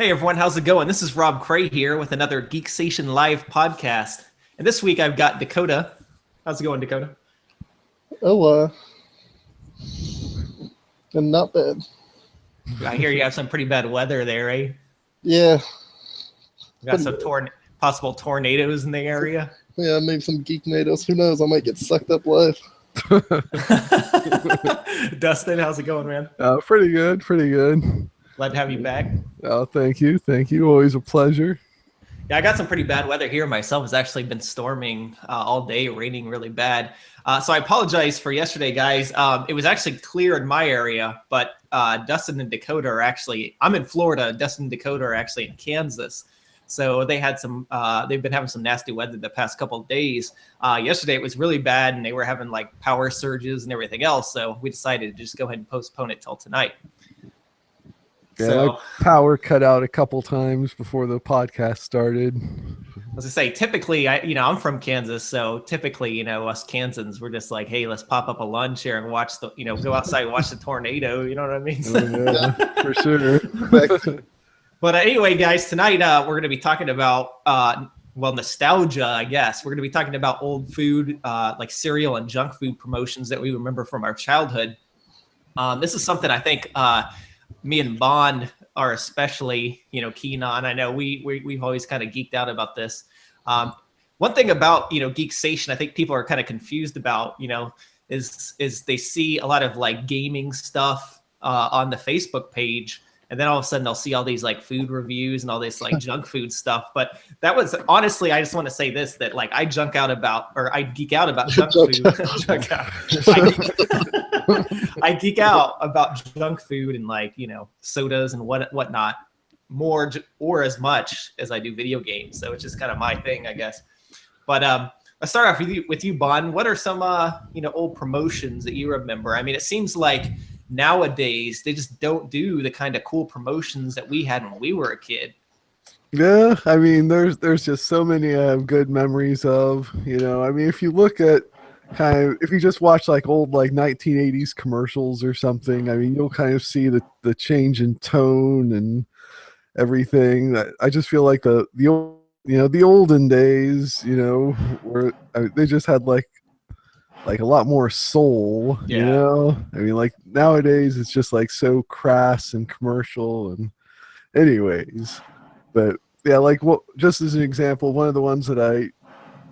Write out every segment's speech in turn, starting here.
Hey everyone, how's it going? This is Rob Cray here with another Geeksation Live Podcast. And this week I've got Dakota. How's it going, Dakota? And not bad. I hear you have some pretty bad weather there, eh? Yeah. Got some possible tornadoes in the area. Yeah, maybe some geeknadoes. Who knows? I might get sucked up live. Dustin, how's it going, man? Pretty good. Glad to have you back. Oh, thank you. Always a pleasure. Yeah, I got some pretty bad weather here myself. It's actually been storming all day, raining really bad. So I apologize for yesterday, guys. It was actually clear in my area, but Dustin and Dakota are actually, I'm in Florida. Dustin and Dakota are actually in Kansas. So they had they've been having some nasty weather the past couple of days. Yesterday it was really bad and they were having like power surges and everything else. So we decided to just go ahead and postpone it till tonight. Yeah, so, power cut out a couple times before the podcast started. As I say, typically, I'm from Kansas, so typically, us Kansans, we're just like, hey, let's pop up a lunch here and watch go outside and watch the tornado. You know what I mean? Yeah, for sure. But anyway, guys, tonight we're going to be talking about, nostalgia, I guess. We're going to be talking about old food, like cereal and junk food promotions that we remember from our childhood. This is something I think me and Bond are especially, keen on. I know we've always kind of geeked out about this. One thing about, Geeksation, I think people are kind of confused about, is they see a lot of like gaming stuff on the Facebook page. And then all of a sudden they'll see all these like food reviews and all this like junk food stuff. But that was honestly, I just want to say this, that like I geek out about junk food. I geek out about junk food and like, sodas and whatnot more or as much as I do video games. So it's just kind of my thing, I guess. But let's start off with you, Bon. What are some, old promotions that you remember? I mean, it seems like nowadays they just don't do the kind of cool promotions that we had when we were a kid. Yeah, I mean, there's just so many good memories of, I mean, if you look at if you just watch like old like 1980s commercials or something, I mean, you'll kind of see the change in tone and everything. I just feel like the olden days, where they just had like a lot more soul. Yeah. I mean, like nowadays it's just like so crass and commercial and anyways. But yeah, like just as an example, one of the ones that I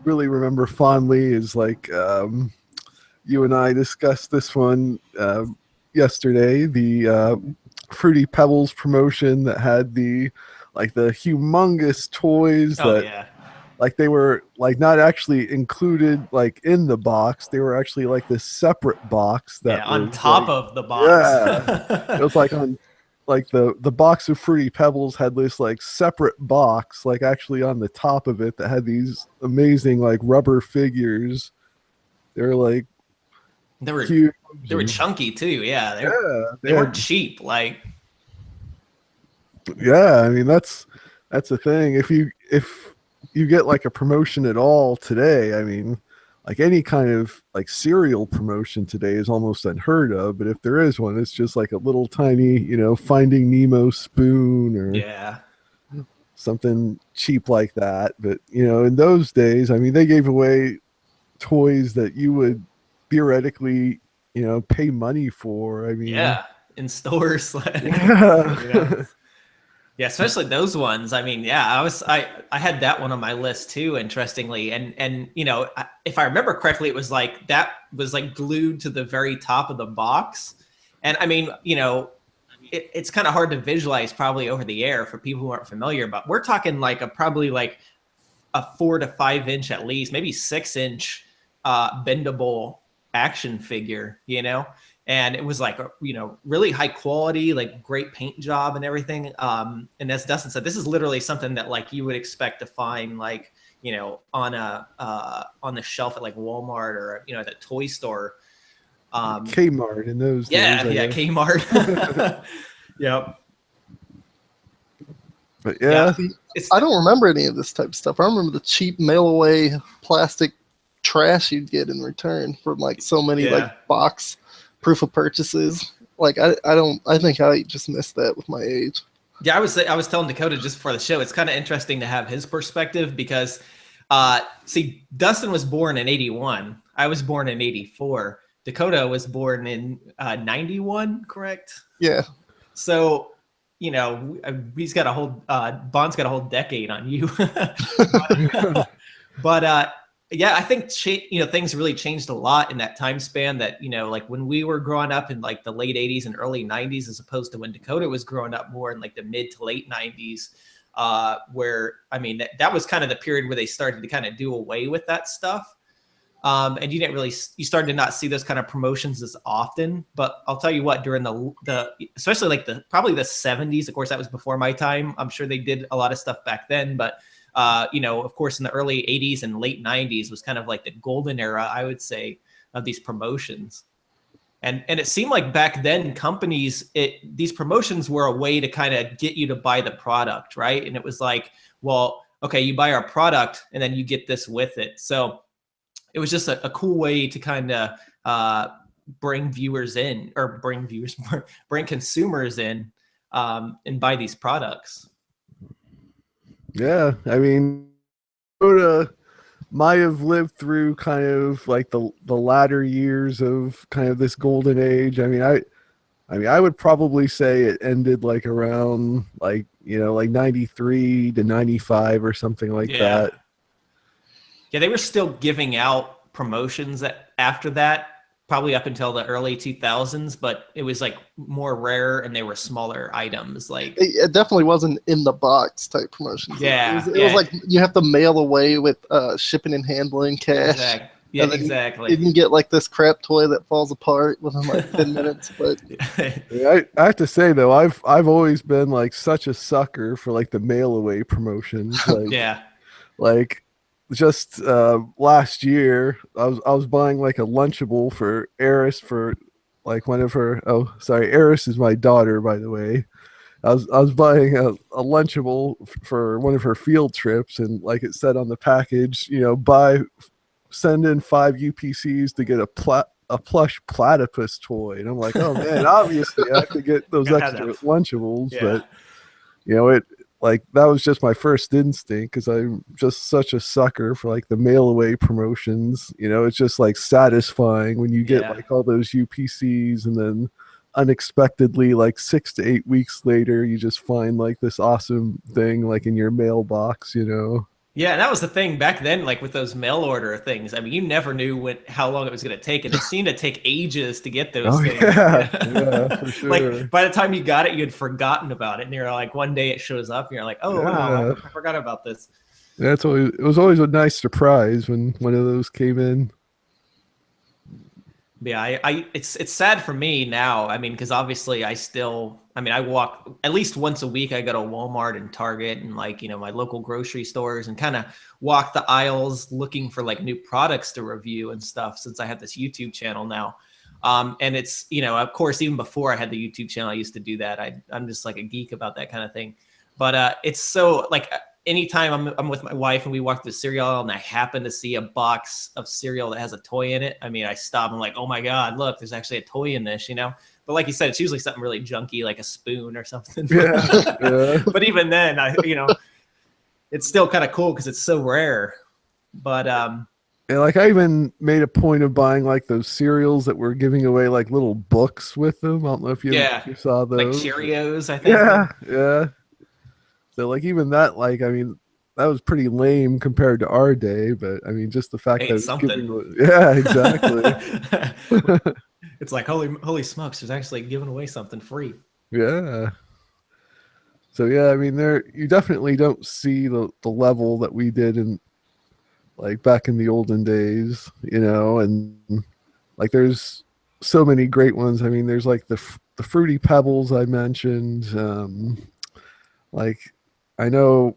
really remember fondly is like you and I discussed this one yesterday, the Fruity Pebbles promotion that had the humongous toys like they were like not actually included like in the box. They were actually like this separate box that on top of the box. Yeah. It was like on like the box of Fruity Pebbles had this like separate box like actually on the top of it that had these amazing like rubber figures. They were huge. They were chunky too. Yeah. They weren't cheap. Like, yeah, I mean that's the thing. If you get like a promotion at all today, I mean, like any kind of like cereal promotion today is almost unheard of. But if there is one, it's just like a little tiny, Finding Nemo spoon or something cheap like that. But, in those days, I mean, they gave away toys that you would theoretically, pay money for. I mean, in stores. Yeah, especially those ones. I mean, I had that one on my list too, interestingly. And if I remember correctly, it was like that was like glued to the very top of the box. And I mean, it's kind of hard to visualize probably over the air for people who aren't familiar, but we're talking like probably like a 4 to 5 inch at least, maybe 6 inch bendable action figure, and it was like, really high quality, like great paint job and everything. And as Dustin said, this is literally something that like you would expect to find like, on the shelf at like Walmart or, at a toy store. Kmart in those days. Yeah, Kmart. Yep. But yeah. I don't remember any of this type of stuff. I remember the cheap mail away plastic trash you'd get in return from like so many like box proof of purchases. Like I think I just missed that with my age. Yeah, I was telling Dakota just for the show, it's kind of interesting to have his perspective because, see, Dustin was born in 81. I was born in 84. Dakota was born in 91, correct? Yeah. So, you know, he's got a whole, Bond's got a whole decade on you. But yeah, I think things really changed a lot in that time span. That like when we were growing up in like the late '80s and early '90s, as opposed to when Dakota was growing up more in like the mid to late '90s, where I mean that was kind of the period where they started to kind of do away with that stuff. And you started to not see those kind of promotions as often. But I'll tell you what, during the especially like probably the 70s, of course, that was before my time. I'm sure they did a lot of stuff back then, but of course, in the early 80s and late 90s was kind of like the golden era, I would say, of these promotions. And it seemed like back then these promotions were a way to kind of get you to buy the product, right? And it was like, well, okay, you buy our product and then you get this with it. So it was just a cool way to kind of bring viewers in, or bring consumers in, and buy these products. Yeah, I mean, Dakota might have lived through kind of like the latter years of kind of this golden age. I mean, I would probably say it ended like around like 93 to 95 or something like that. Yeah, they were still giving out promotions after that, probably up until the early 2000s, but it was like more rare and they were smaller items. Like it definitely wasn't in the box type promotions. Yeah, it was like you have to mail away with shipping and handling cash. Exactly. Yeah, exactly. You can get like this crap toy that falls apart within like 10 minutes. But I have to say though, I've always been like such a sucker for like the mail away promotions. Like, yeah. Like just last year, I was buying like a Lunchable for Eris for like one of her. Oh, sorry, Eris is my daughter, by the way. I was buying a Lunchable for one of her field trips, and like it said on the package, send in 5 UPCs to get a plush platypus toy, and I'm like, oh man, obviously I have to get those extra Lunchables, but it. Like that was just my first instinct because I'm just such a sucker for like the mail away promotions. It's just like satisfying when you get like all those UPCs and then unexpectedly like 6 to 8 weeks later you just find like this awesome thing like in your mailbox. Yeah, and that was the thing back then, like with those mail order things. I mean, you never knew how long it was going to take, and it seemed to take ages to get those things. Yeah, for sure. Like by the time you got it, you had forgotten about it, and you're like, one day it shows up, and you're like, oh wow, I forgot about this. Yeah, it was always a nice surprise when one of those came in. Yeah, it's sad for me now. I mean, because obviously I walk at least once a week. I go to Walmart and Target and my local grocery stores and kind of walk the aisles looking for like new products to review and stuff, since I have this YouTube channel now. And it's, of course, even before I had the YouTube channel, I used to do that. I'm just like a geek about that kind of thing. But it's so like anytime I'm with my wife and we walk through cereal and I happen to see a box of cereal that has a toy in it, I mean, I stop and I'm like, oh my God, look, there's actually a toy in this, But like you said, it's usually something really junky, like a spoon or something. Yeah. But even then, it's still kind of cool because it's so rare. But like I even made a point of buying like those cereals that were giving away like little books with them. I don't know if you saw those. Like Cheerios, I think. Yeah. So like even that, like, I mean, that was pretty lame compared to our day, but I mean, just the fact that it's giving, yeah, exactly. It's like holy smokes, there's actually giving away something free. Yeah. So yeah, I mean, you definitely don't see the level that we did in like back in the olden days, and like there's so many great ones. I mean, there's like the Fruity Pebbles I mentioned. Like I know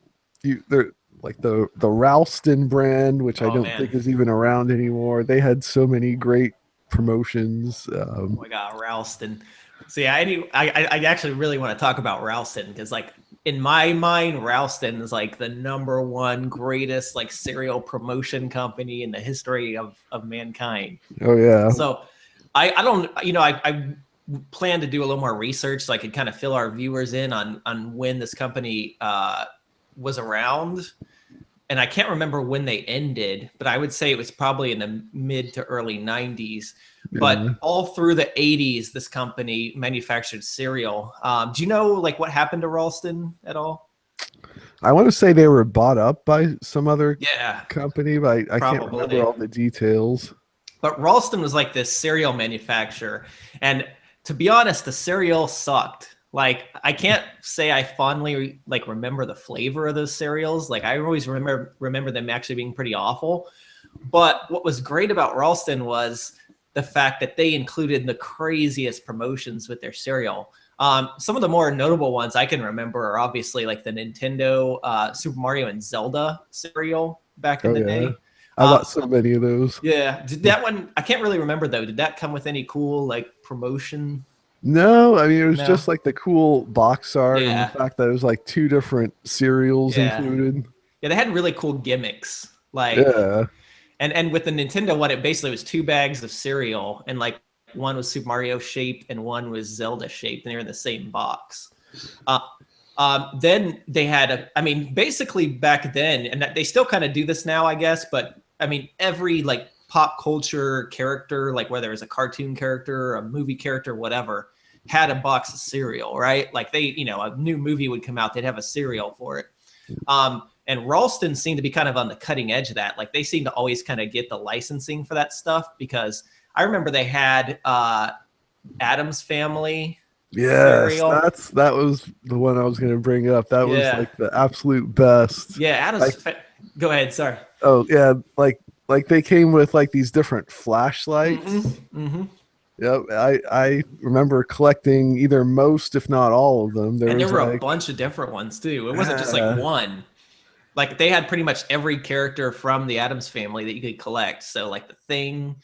they're like the Ralston brand, which I don't think is even around anymore. They had so many great promotions. Oh my God, Ralston. So yeah, I actually really want to talk about Ralston because like in my mind, Ralston is like the #1 greatest like cereal promotion company in the history of mankind. Oh yeah. So I don't, planned to do a little more research so I could kind of fill our viewers in on when this company was around. And I can't remember when they ended, but I would say it was probably in the mid to early 90s. Yeah. But all through the 80s, this company manufactured cereal. Do you know like what happened to Ralston at all? I want to say they were bought up by some other company, but I can't remember all the details. But Ralston was like this cereal manufacturer. And to be honest, the cereal sucked. Like, I can't say I fondly like remember the flavor of those cereals. Like, I always remember them actually being pretty awful. But what was great about Ralston was the fact that they included the craziest promotions with their cereal. Some of the more notable ones I can remember are obviously like the Nintendo Super Mario and Zelda cereal back in the day. I bought so many of those. Yeah. Did that one, I can't really remember though. Did that come with any cool like promotion? No, I mean, it was just like the cool box art and Yeah. the fact that it was like 2 different cereals included. Yeah, they had really cool gimmicks. Like, and with the Nintendo one, it basically was 2 bags of cereal, and like one was Super Mario shaped and one was Zelda shaped, and they were in the same box. Then they had basically back then, and they still kind of do this now, I guess, but I mean, every like pop culture character, like whether it's a cartoon character, a movie character, whatever, had a box of cereal, right? Like they, a new movie would come out, they'd have a cereal for it. And Ralston seemed to be kind of on the cutting edge of that. Like they seemed to always kind of get the licensing for that stuff, because I remember they had Addams Family. Yes, that was the one I was going to bring up. That was like the absolute best. Yeah, Addams. Go ahead. Sorry. Oh yeah, like they came with like these different flashlights. Mm-hmm. Yep, I remember collecting either most, if not all of them. There were a bunch of different ones too. It wasn't just like one. Like they had pretty much every character from the Addams Family that you could collect. So like the Thing,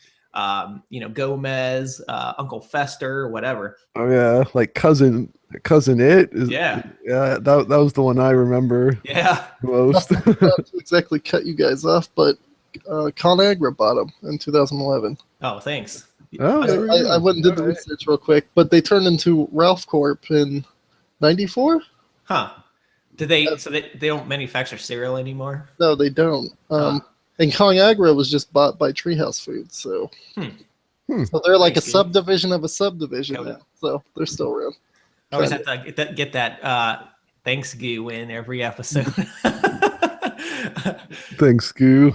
Gomez, Uncle Fester, whatever. Oh yeah, like cousin It is. Yeah, that was the one I remember. Yeah, most. Not to exactly cut you guys off, but ConAgra bought them in 2011. Oh, thanks. Oh, I went and did the research real quick, but they turned into Ralph Corp in '94. Huh? Do they? So they don't manufacture cereal anymore? No, they don't. And ConAgra was just bought by Treehouse Foods, so so they're like a subdivision of a subdivision now. So they're still around. I always have to get that thanks goo in every episode. Thanks, Goo.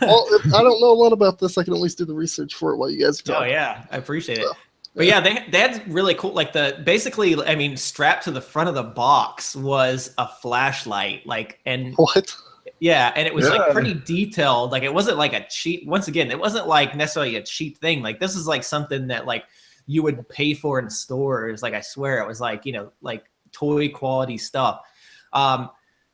Well, I don't know a lot about this. I can at least do the research for it while you guys talk. Oh yeah, I appreciate it. But yeah, they had really cool, like strapped to the front of the box was a flashlight, and what? Yeah, and it was like pretty detailed. Like it wasn't like a cheap. Once again, it wasn't like necessarily a cheap thing. Like this is like something that like you would pay for in stores. Like I swear, it was like like toy quality stuff.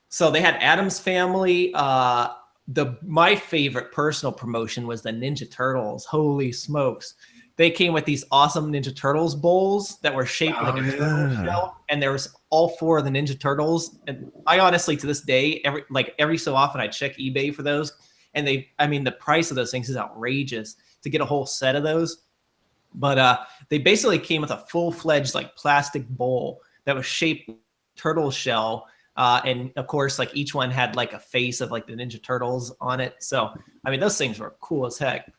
So they had Addams Family. My favorite personal promotion was the Ninja Turtles. Holy smokes. They came with these awesome Ninja Turtles bowls that were shaped like a turtle shell. And there was all 4 of the Ninja Turtles. And I honestly, to this day, every so often I check eBay for those. And the price of those things is outrageous to get a whole set of those. But they basically came with a full-fledged like plastic bowl that was shaped like a turtle shell. And of course, like each one had like a face of like the Ninja Turtles on it. So, those things were cool as heck.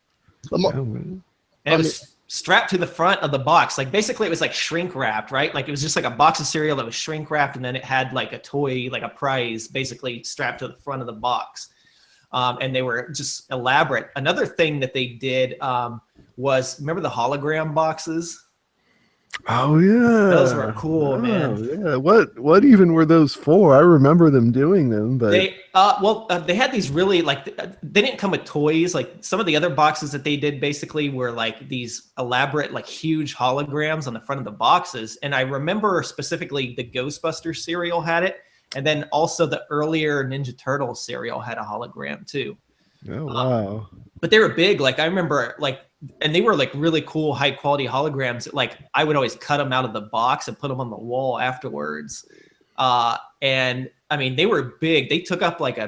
And it was strapped to the front of the box. Like basically it was like shrink wrapped, right? Like it was just like a box of cereal that was shrink wrapped. And then it had like a toy, like a prize basically strapped to the front of the box. And they were just elaborate. Another thing that they did was, remember the hologram boxes? Oh yeah, those were cool, man. Yeah, what even were those for? I remember them doing them, but they had these really they didn't come with toys. Like some of the other boxes that they did basically were like these elaborate, like huge holograms on the front of the boxes. And I remember specifically the Ghostbusters cereal had it, and then also the earlier Ninja Turtles cereal had a hologram too. Oh wow! But they were big. Like I remember, and they were like really cool, high quality holograms. Like I would always cut them out of the box and put them on the wall afterwards. And they were big. They took up like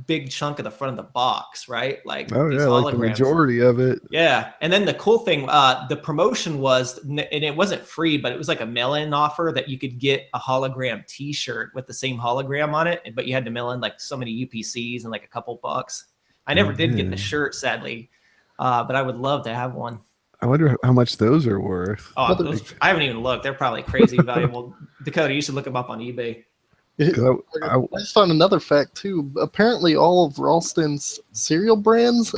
big chunk of the front of the box, right? Like oh these yeah, holograms. like the majority of it. Yeah, and then the cool thing, the promotion was, and it wasn't free, but it was like a mail-in offer that you could get a hologram T-shirt with the same hologram on it, but you had to mail in like so many UPCs and like a couple bucks. I never did get the shirt, sadly, but I would love to have one. I wonder how much those are worth. Oh, I haven't even looked. They're probably crazy valuable. Dakota, you should look them up on eBay. I just found another fact too. Apparently, all of Ralston's cereal brands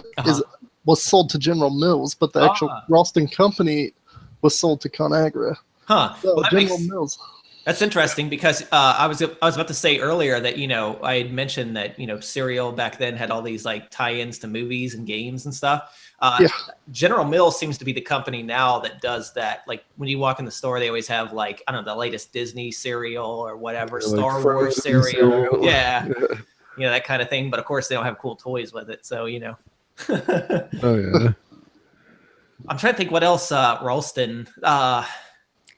was sold to General Mills, but the actual Ralston company was sold to ConAgra. Huh. So well, General Mills. That's interesting because I was about to say earlier that, you know, I had mentioned that, you know, cereal back then had all these like tie-ins to movies and games and stuff. General Mills seems to be the company now that does that. Like when you walk in the store, they always have like, I don't know, the latest Disney cereal or whatever, Star Wars cereal. Yeah. You know, that kind of thing. But of course they don't have cool toys with it. So, you know. Oh yeah. I'm trying to think what else Ralston. I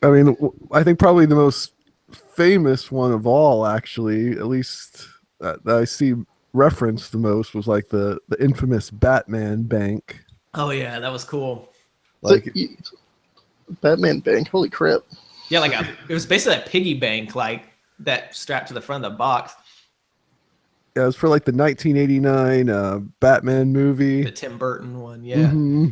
mean, I think probably the most famous one of all, actually, at least that I see referenced the most, was like the infamous Batman Bank. Oh yeah, that was cool. Like Batman Bank, holy crap! Yeah, like it was basically a piggy bank, like that strapped to the front of the box. Yeah, it was for like the 1989 Batman movie, the Tim Burton one. Yeah. Mm-hmm.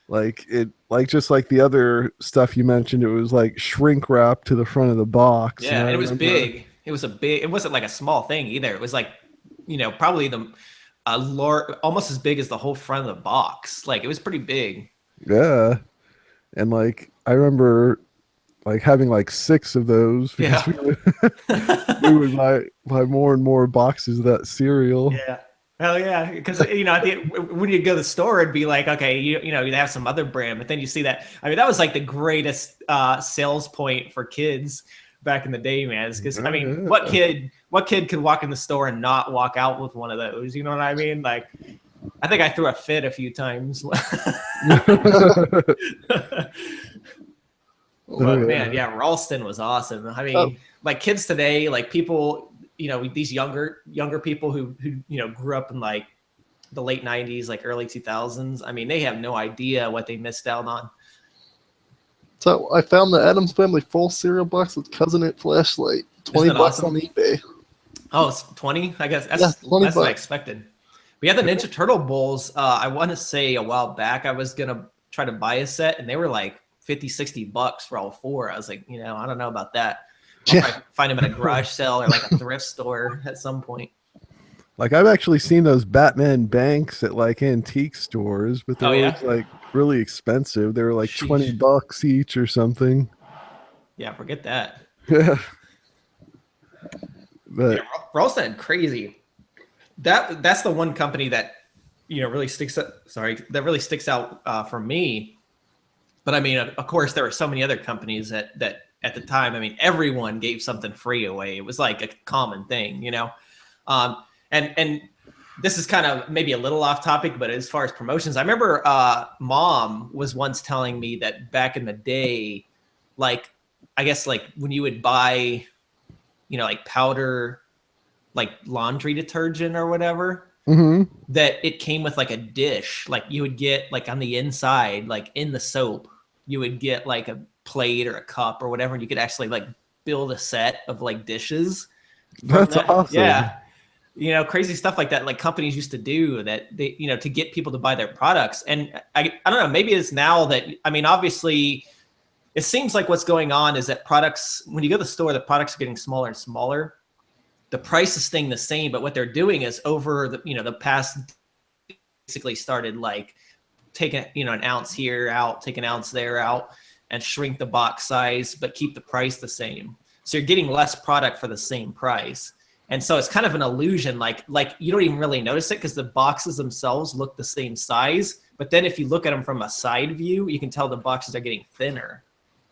Like it, like just like the other stuff you mentioned, it was like shrink wrap to the front of the box. Yeah, and it was big. It was it wasn't like a small thing either. It was like, you know, probably almost as big as the whole front of the box. Like it was pretty big. Yeah, and like I remember like having like 6 of those because we would buy more and more boxes of that cereal. Yeah. Hell yeah, because you know, when you go to the store, it'd be like, okay, you know, you have some other brand, but then you see that. I mean, that was like the greatest sales point for kids back in the day, man. Because I mean, what kid could walk in the store and not walk out with one of those? You know what I mean? Like, I think I threw a fit a few times. Man, yeah, Ralston was awesome. I mean, like kids today, like people. You know, these younger people who you know grew up in like the late 90s, like early 2000s. I mean, they have no idea what they missed out on. So I found the Addams Family full cereal box with Cousin It flashlight, $20 awesome? On eBay. Oh, it's 20. I guess that's what I expected. We had the Ninja Turtle bowls. I want to say a while back I was gonna try to buy a set, and they were like $50-$60 for all 4. I was like, you know, I don't know about that. I'll find them at a garage sale or like a thrift store at some point. Like I've actually seen those Batman banks at like antique stores, but they're always like really expensive. They were like $20 each or something. Yeah, forget that. Yeah. But Ralston, crazy. That's the one company that, you know, really sticks out for me. But I mean, of course, there were so many other companies that at the time, I mean, everyone gave something free away. It was like a common thing, you know? And this is kind of maybe a little off topic, but as far as promotions, I remember Mom was once telling me that back in the day, like, I guess like when you would buy, you know, like powder, like laundry detergent or whatever, that it came with like a dish. Like you would get like on the inside, like in the soap, you would get like a plate or a cup or whatever, and you could actually like build a set of like dishes. That's awesome. Yeah, you know, crazy stuff like that. Like companies used to do that, they, you know, to get people to buy their products. And I don't know, maybe it's now that, I mean, obviously, it seems like what's going on is that products, when you go to the store, the products are getting smaller and smaller. The price is staying the same, but what they're doing is over the, you know, the past basically started like taking, you know, an ounce here out, take an ounce there out, and shrink the box size, but keep the price the same. So you're getting less product for the same price. And so it's kind of an illusion, like you don't even really notice it because the boxes themselves look the same size. But then if you look at them from a side view, you can tell the boxes are getting thinner,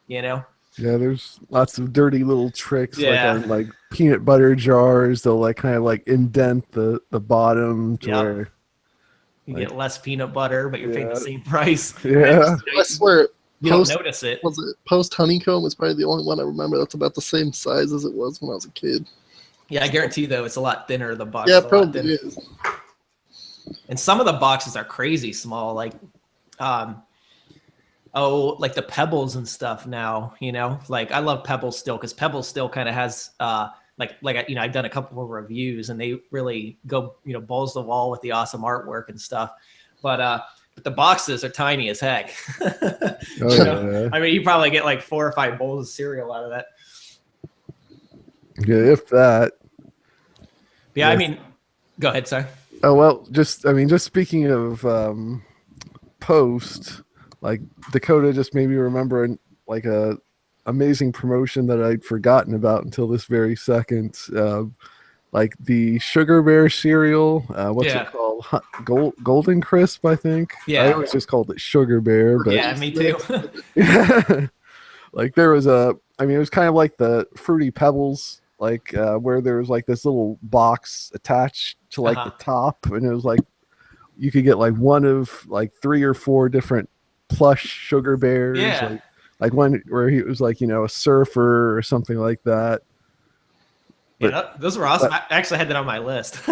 you know? Yeah, there's lots of dirty little tricks, like on like peanut butter jars. They'll like kind of like indent the bottom to where you get less peanut butter, but you're paying the same price. Yeah, I swear. You don't notice it. Was it Post Honeycomb? Was probably the only one I remember that's about the same size as it was when I was a kid. Yeah, I guarantee though it's a lot thinner. The box. Yeah, is a lot probably thinner. is. And some of the boxes are crazy small, like like the Pebbles and stuff now, like I love Pebbles still, because Pebbles still kind of has like I've done a couple of reviews and they really go balls to the wall with the awesome artwork and stuff, but the boxes are tiny as heck. Yeah. I mean, you probably get like 4 or 5 bowls of cereal out of that. Yeah, if that. Yeah, I mean, go ahead, sorry. Oh well, just speaking of Post, like Dakota just made me remember like a amazing promotion that I'd forgotten about until this very second. Like the Sugar Bear cereal, what's it called? Golden Crisp, I think. Yeah, I always just called it Sugar Bear, but yeah, me too. Like there was it was kind of like the Fruity Pebbles, like where there was like this little box attached to like the top, and it was like you could get like one of like 3 or 4 different plush Sugar Bears. Yeah. Like one where he was like, a surfer or something like that. Yeah, those were awesome. I actually had that on my list.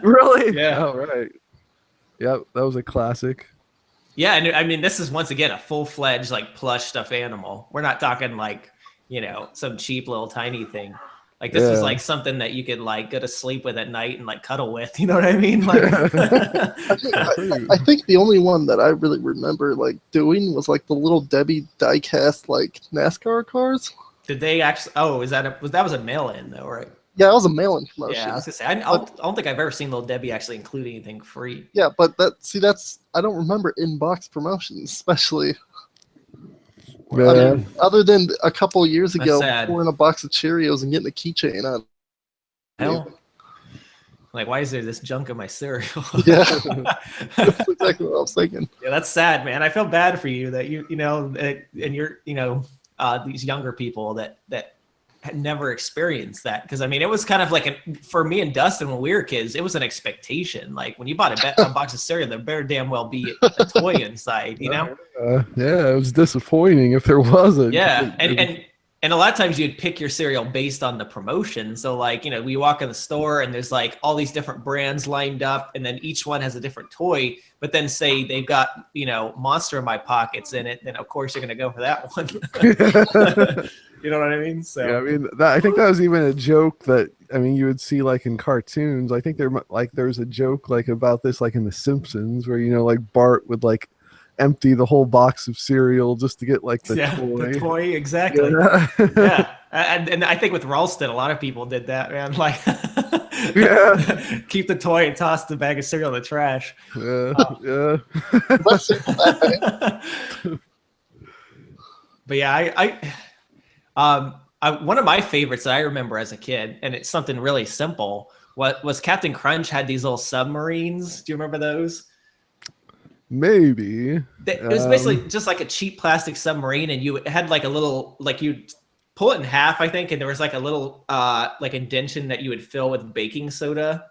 Really? Yeah. Oh, right. Yeah, that was a classic. Yeah, and I mean, this is once again a full-fledged like plush stuffed animal. We're not talking like, some cheap little tiny thing. Like this was like something that you could like go to sleep with at night and like cuddle with. You know what I mean? Like, I think the only one that I really remember like doing was like the Little Debbie diecast like NASCAR cars. Did they actually? Oh, that was a mail-in though, right? Yeah, it was a mail-in promotion. Yeah, I was gonna say I don't think I've ever seen Little Debbie actually include anything free. Yeah, but that's I don't remember in-box promotions, especially. Yeah. I mean, other than a couple of years ago, sad. pouring a box of Cheerios and getting a keychain on. Hell, like why is there this junk in my cereal? Yeah, that's exactly what I was thinking. Yeah, that's sad, man. I feel bad for you that and you're these younger people that had never experienced that, because I mean it was kind of like for me and Dustin when we were kids, it was an expectation. Like when you bought a box of cereal, there better damn well be a toy inside, Yeah, it was disappointing if there wasn't. Yeah, and a lot of times you'd pick your cereal based on the promotion. So like, we walk in the store and there's like all these different brands lined up, and then each one has a different toy. But then say they've got, Monster in My Pockets in it, then of course you're going to go for that one. You know what I mean? So yeah, I mean, I think that was even a joke that you would see like in cartoons. I think there's a joke like about this like in The Simpsons where like Bart would like empty the whole box of cereal just to get like the toy. The toy, exactly. Yeah, yeah. And I think with Ralston, a lot of people did that, man. Like, keep the toy and toss the bag of cereal in the trash. Yeah. But yeah, one of my favorites that I remember as a kid, and it's something really simple, was Captain Crunch had these little submarines. Do you remember those? Maybe. It was basically just like a cheap plastic submarine, and you had like a little, like you'd pull it in half, I think, and there was like a little like indentation that you would fill with baking soda,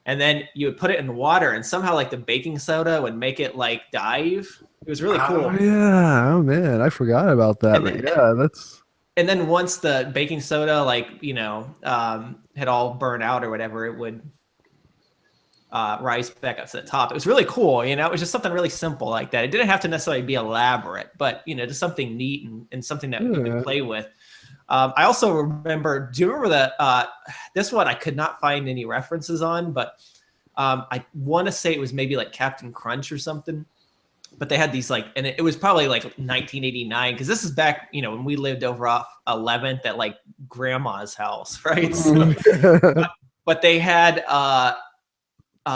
and then you would put it in water, and somehow like the baking soda would make it like dive. It was really cool. Oh yeah. Oh man, I forgot about that. And then once the baking soda had all burned out or whatever, it would rise back up to the top. It was really cool. It was just something really simple like that. It didn't have to necessarily be elaborate, but just something neat and something that you could play with. I also remember, do you remember this one I could not find any references on, but I want to say it was maybe like Captain Crunch or something. But they had these and it was probably like 1989, because this is back, when we lived over off 11th at like grandma's house, right? So, but they had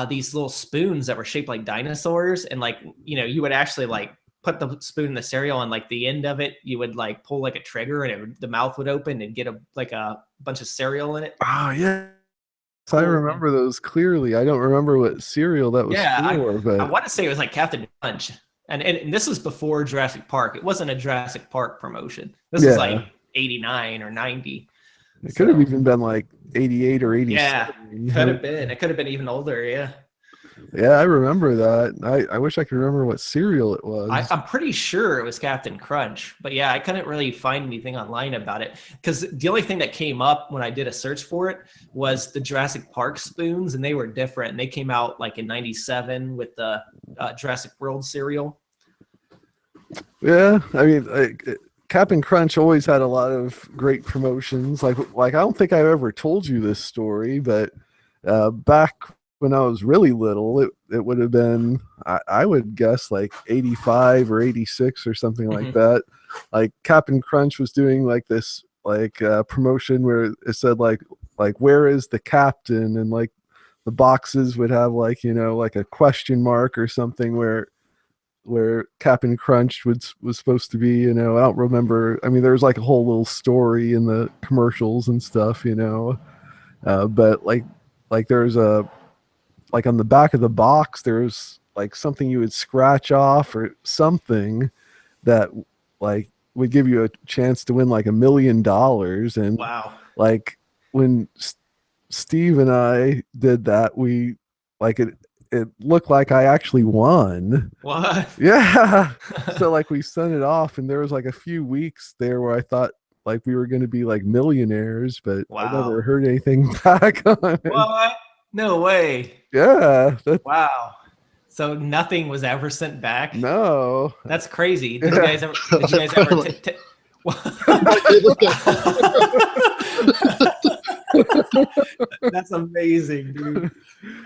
these little spoons that were shaped like dinosaurs, and you would actually like put the spoon in the cereal, and like the end of it, you would like pull like a trigger, and the mouth would open and get a bunch of cereal in it. Oh yeah. So I remember those clearly. I don't remember what cereal that was for, but I want to say it was like Captain Crunch. And this was before Jurassic Park. It wasn't a Jurassic Park promotion. This was like 89 or 90. It could have even been like 88 or 87. Yeah, could have been. It could have been even older, yeah. Yeah, I remember that. I wish I could remember what cereal it was. I'm pretty sure it was Captain Crunch, but yeah, I couldn't really find anything online about it because the only thing that came up when I did a search for it was the Jurassic Park spoons, and they were different. They came out like in '97 with the Jurassic World cereal. Yeah, I mean, Captain Crunch always had a lot of great promotions. Like I don't think I've ever told you this story, but back when I was really little, it would have been, I would guess, like 85 or 86 or something like that. Like Captain Crunch was doing like this like promotion where it said like where is the captain, and like the boxes would have like, you know, like a question mark or something where Captain Crunch was supposed to be, you know. I don't remember. I mean, there was like a whole little story in the commercials and stuff, you know. But like there's a, like on the back of the box, there's like something you would scratch off or something that like would give you a chance to win like $1 million. And wow, like when Steve and I did that, we like it looked like I actually won. what? Yeah. So like we sent it off, and there was like a few weeks there where I thought like we were going to be like millionaires, but I never heard anything back on it. What? No way. Yeah. Wow. So nothing was ever sent back? No. That's crazy. Did you guys ever That's amazing, dude.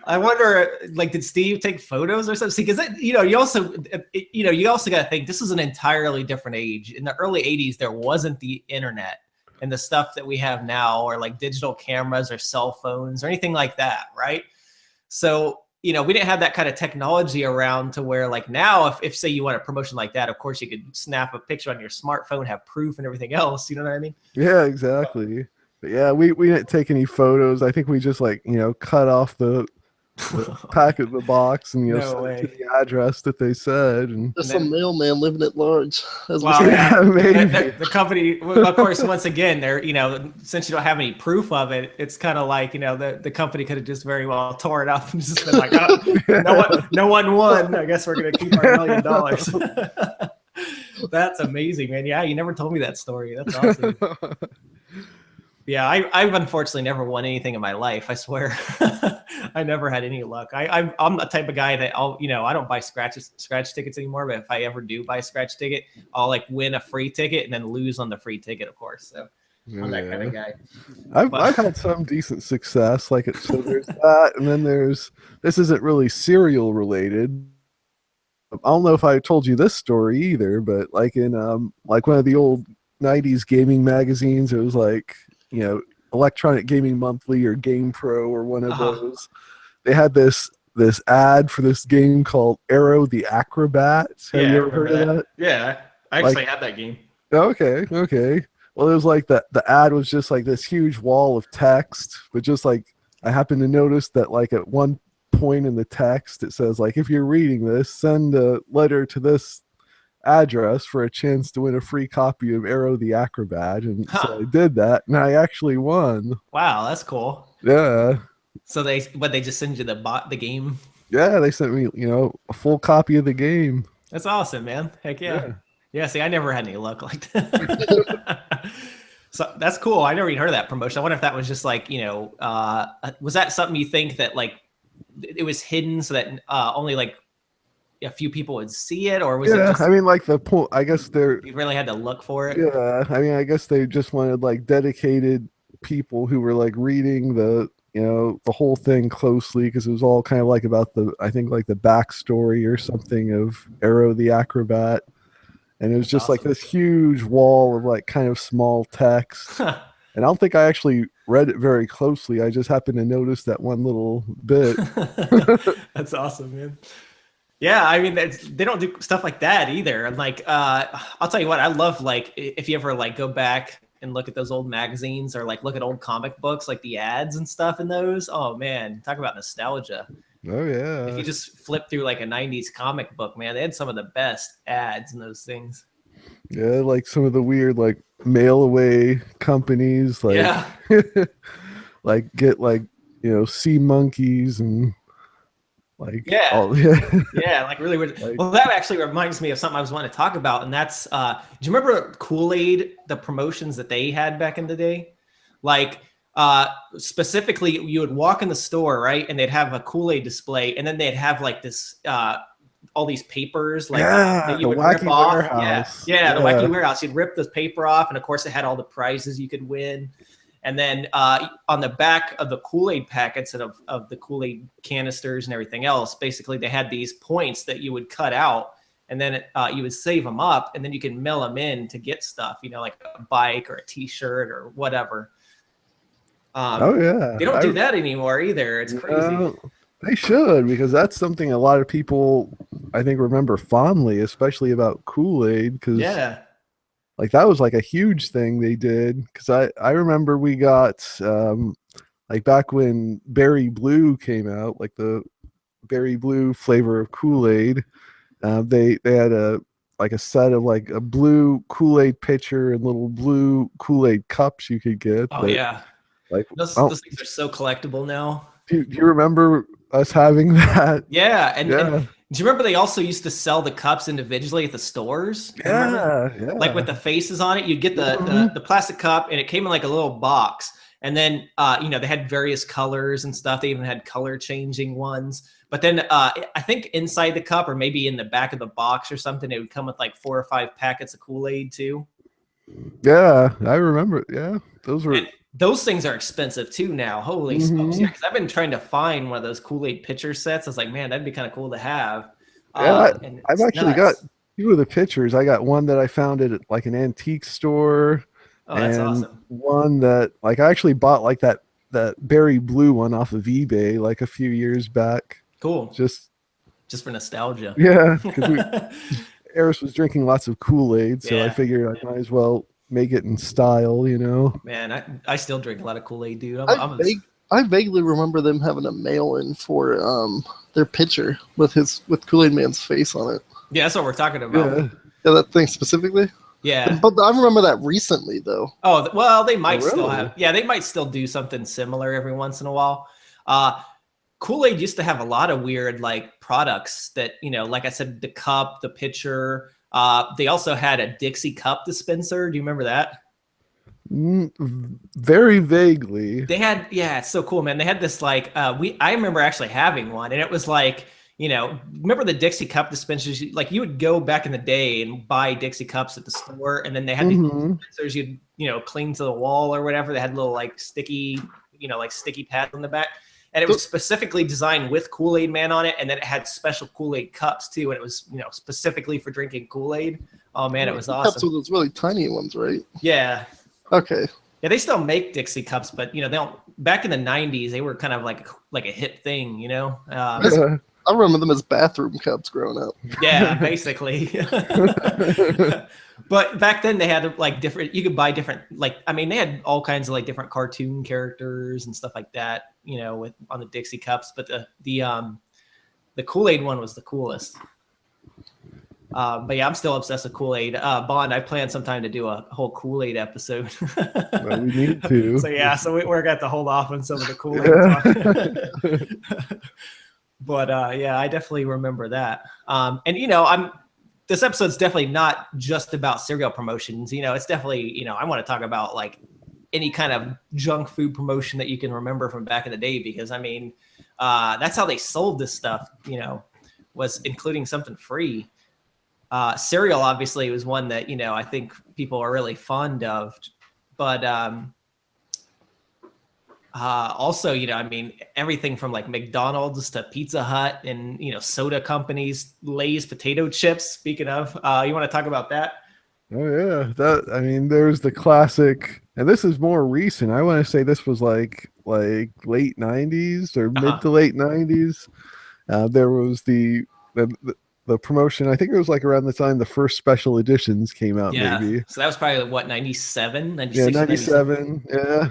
I wonder, like, did Steve take photos or something? Because you also got to think this is an entirely different age. In the early '80s, there wasn't the internet and the stuff that we have now, or like digital cameras or cell phones or anything like that, right? So we didn't have that kind of technology around to where, like, now, if say you want a promotion like that, of course you could snap a picture on your smartphone, have proof and everything else. You know what I mean? Yeah, exactly. But yeah, we didn't take any photos. I think we just like, cut off the pack of the box and send it to the address that they said. And there's some mailman living at large. Wow, yeah, maybe. The company, of course, once again, they're since you don't have any proof of it, it's kind of like the company could have just very well tore it up and just been like, oh, no one won. I guess we're gonna keep our $1 million. That's amazing, man. Yeah, you never told me that story. That's awesome. Yeah, I've unfortunately never won anything in my life. I swear, I never had any luck. I'm the type of guy that I don't buy scratch tickets anymore. But if I ever do buy a scratch ticket, I'll like win a free ticket and then lose on the free ticket, of course. So I'm that kind of guy. I've had some decent success. Like so there's that, and then this isn't really cereal related. I don't know if I told you this story either, but like in like one of the old '90s gaming magazines, it was like, Electronic Gaming Monthly or Game Pro or one of those. They had this ad for this game called Arrow the Acrobat. Have you ever heard of that? Yeah, I actually had that game. Okay. Well, it was like the ad was just like this huge wall of text, but just like I happened to notice that like at one point in the text it says like, if you're reading this, send a letter to this address for a chance to win a free copy of Arrow the Acrobat. And so I did that, and I actually won. Wow, that's cool. Yeah. So they just send you the game? Yeah, they sent me a full copy of the game. That's awesome, man. Heck yeah. See, I never had any luck like that. So that's cool. I never even heard of that promotion. I wonder if that was just like, was that something you think that like it was hidden so that only like a few people would see it, or was it just, I mean, like the point, I guess you really had to look for it? Yeah, I mean, I guess they just wanted like dedicated people who were like reading the whole thing closely, because it was all kind of like about I think like the backstory or something of Arrow the Acrobat, and it was just like this huge wall of like kind of small text. And I don't think I actually read it very closely. I just happened to notice that one little bit. That's awesome, man. Yeah, I mean, they don't do stuff like that either. And like, I'll tell you what, I love, like, if you ever like go back and look at those old magazines or like look at old comic books, like the ads and stuff in those. Oh man, talk about nostalgia. Oh yeah. If you just flip through like a '90s comic book, man, they had some of the best ads in those things. Yeah, like some of the weird like mail away companies, like like get like sea monkeys and Like, yeah, yeah. yeah, like really weird. Like, Well, that actually reminds me of something I was wanting to talk about, and that's do you remember Kool-Aid, the promotions that they had back in the day? Like specifically, you would walk in the store, right, and they'd have a Kool-Aid display, and then they'd have like this all these papers like that the you would rip Wacky off. Warehouse. Yeah, the Wacky Warehouse. You'd rip the paper off, and of course, it had all the prizes you could win. And then on the back of the Kool-Aid packets of the Kool-Aid canisters and everything else, basically they had these points that you would cut out, and then you would save them up, and then you can mail them in to get stuff, like a bike or a T-shirt or whatever. They don't do that anymore either. It's crazy. They should, because that's something a lot of people, I think, remember fondly, especially about Kool-Aid, because like that was like a huge thing they did. Because I remember we got like back when Berry Blue came out, like the Berry Blue flavor of Kool-Aid, they had a set of like a blue Kool-Aid pitcher and little blue Kool-Aid cups you could get. Oh yeah, like those things are so collectible now. Do you remember us having that? Yeah, and do you remember they also used to sell the cups individually at the stores? Yeah. Like with the faces on it, you'd get the plastic cup, and it came in like a little box. And then they had various colors and stuff. They even had color changing ones. But then I think inside the cup, or maybe in the back of the box or something, it would come with like 4 or 5 packets of Kool-Aid too. Yeah, I remember. Yeah, those things are expensive too now. Holy smokes! Because I've been trying to find one of those Kool-Aid pitcher sets. I was like, man, that'd be kind of cool to have. Yeah, I've actually got 2 of the pitchers. I got one that I found at like an antique store. Oh, that's awesome. One that like I actually bought like that Berry Blue one off of eBay like a few years back. Cool. Just for nostalgia. Yeah, because Eris was drinking lots of Kool-Aid, so I figured I might as well make it in style, Man, I still drink a lot of Kool-Aid, dude. I vaguely remember them having a mail-in for their pitcher with Kool-Aid Man's face on it. Yeah, that's what we're talking about. Yeah, that thing specifically. Yeah, but I remember that recently though. Oh well, they might still have. Yeah, they might still do something similar every once in a while. Kool-Aid used to have a lot of weird like products that like I said, the cup, the pitcher. They also had a Dixie cup dispenser. Do you remember that? Very vaguely. They had, it's so cool, man. They had this like I remember actually having one, and it was like, remember the Dixie cup dispensers? Like you would go back in the day and buy Dixie cups at the store, and then they had these dispensers you'd clean to the wall or whatever. They had little like sticky, like sticky pads on the back. And it was specifically designed with Kool-Aid Man on it, and then it had special Kool-Aid cups too, and it was specifically for drinking Kool-Aid. Oh man, it was awesome. Cups with those really tiny ones, right? Yeah. Okay. Yeah, they still make Dixie cups, but they don't. Back in the ’90s, they were kind of like a hip thing, I remember them as bathroom cups growing up. Yeah, basically. But back then they had like different. You could buy different, they had all kinds of like different cartoon characters and stuff like that, on the Dixie cups. But the Kool-Aid one was the coolest. But yeah, I'm still obsessed with Kool-Aid. Bond, I plan sometime to do a whole Kool-Aid episode. Well, we need to. So we're going to hold off on some of the Kool-Aid talk. But I definitely remember that. And this episode's definitely not just about cereal promotions. It's definitely, I want to talk about like any kind of junk food promotion that you can remember from back in the day, because that's how they sold this stuff, was including something free. Cereal obviously was one that, I think people are really fond of, but also, everything from like McDonald's to Pizza Hut and, soda companies, Lay's potato chips. Speaking of, you want to talk about that? Oh yeah. There's the classic, and this is more recent. I want to say this was like late '90s or mid to late '90s. There was the promotion. I think it was like around the time the first special editions came out. Yeah. Maybe. So that was probably what, 97, 96, yeah, 97. Yeah.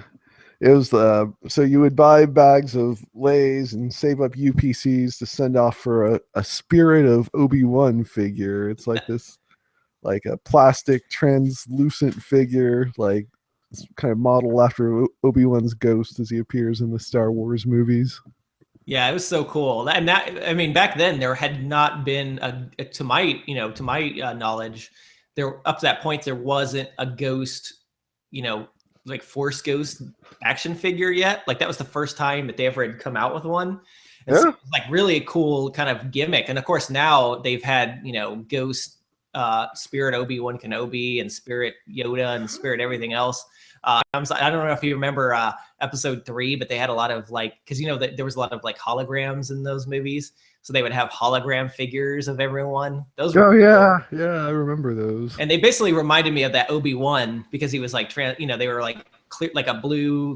It was so you would buy bags of Lay's and save up UPCs to send off for a Spirit of Obi-Wan figure. It's like this, like a plastic translucent figure, like it's kind of modeled after Obi-Wan's ghost as he appears in the Star Wars movies. Yeah, it was so cool. And that, I mean, back then there had not been to my, knowledge, there up to that point there wasn't a Ghost, like Force Ghost action figure yet. Like that was the first time that they ever had come out with one. And so it was like really a cool kind of gimmick. And of course now they've had, Ghost, Spirit Obi-Wan Kenobi and Spirit Yoda and Spirit everything else. I don't know if you remember episode 3, but they had a lot of because there was a lot of holograms in those movies, so they would have hologram figures of everyone. Those were cool. I remember those. And they basically reminded me of that Obi-Wan because he was they were like clear, like a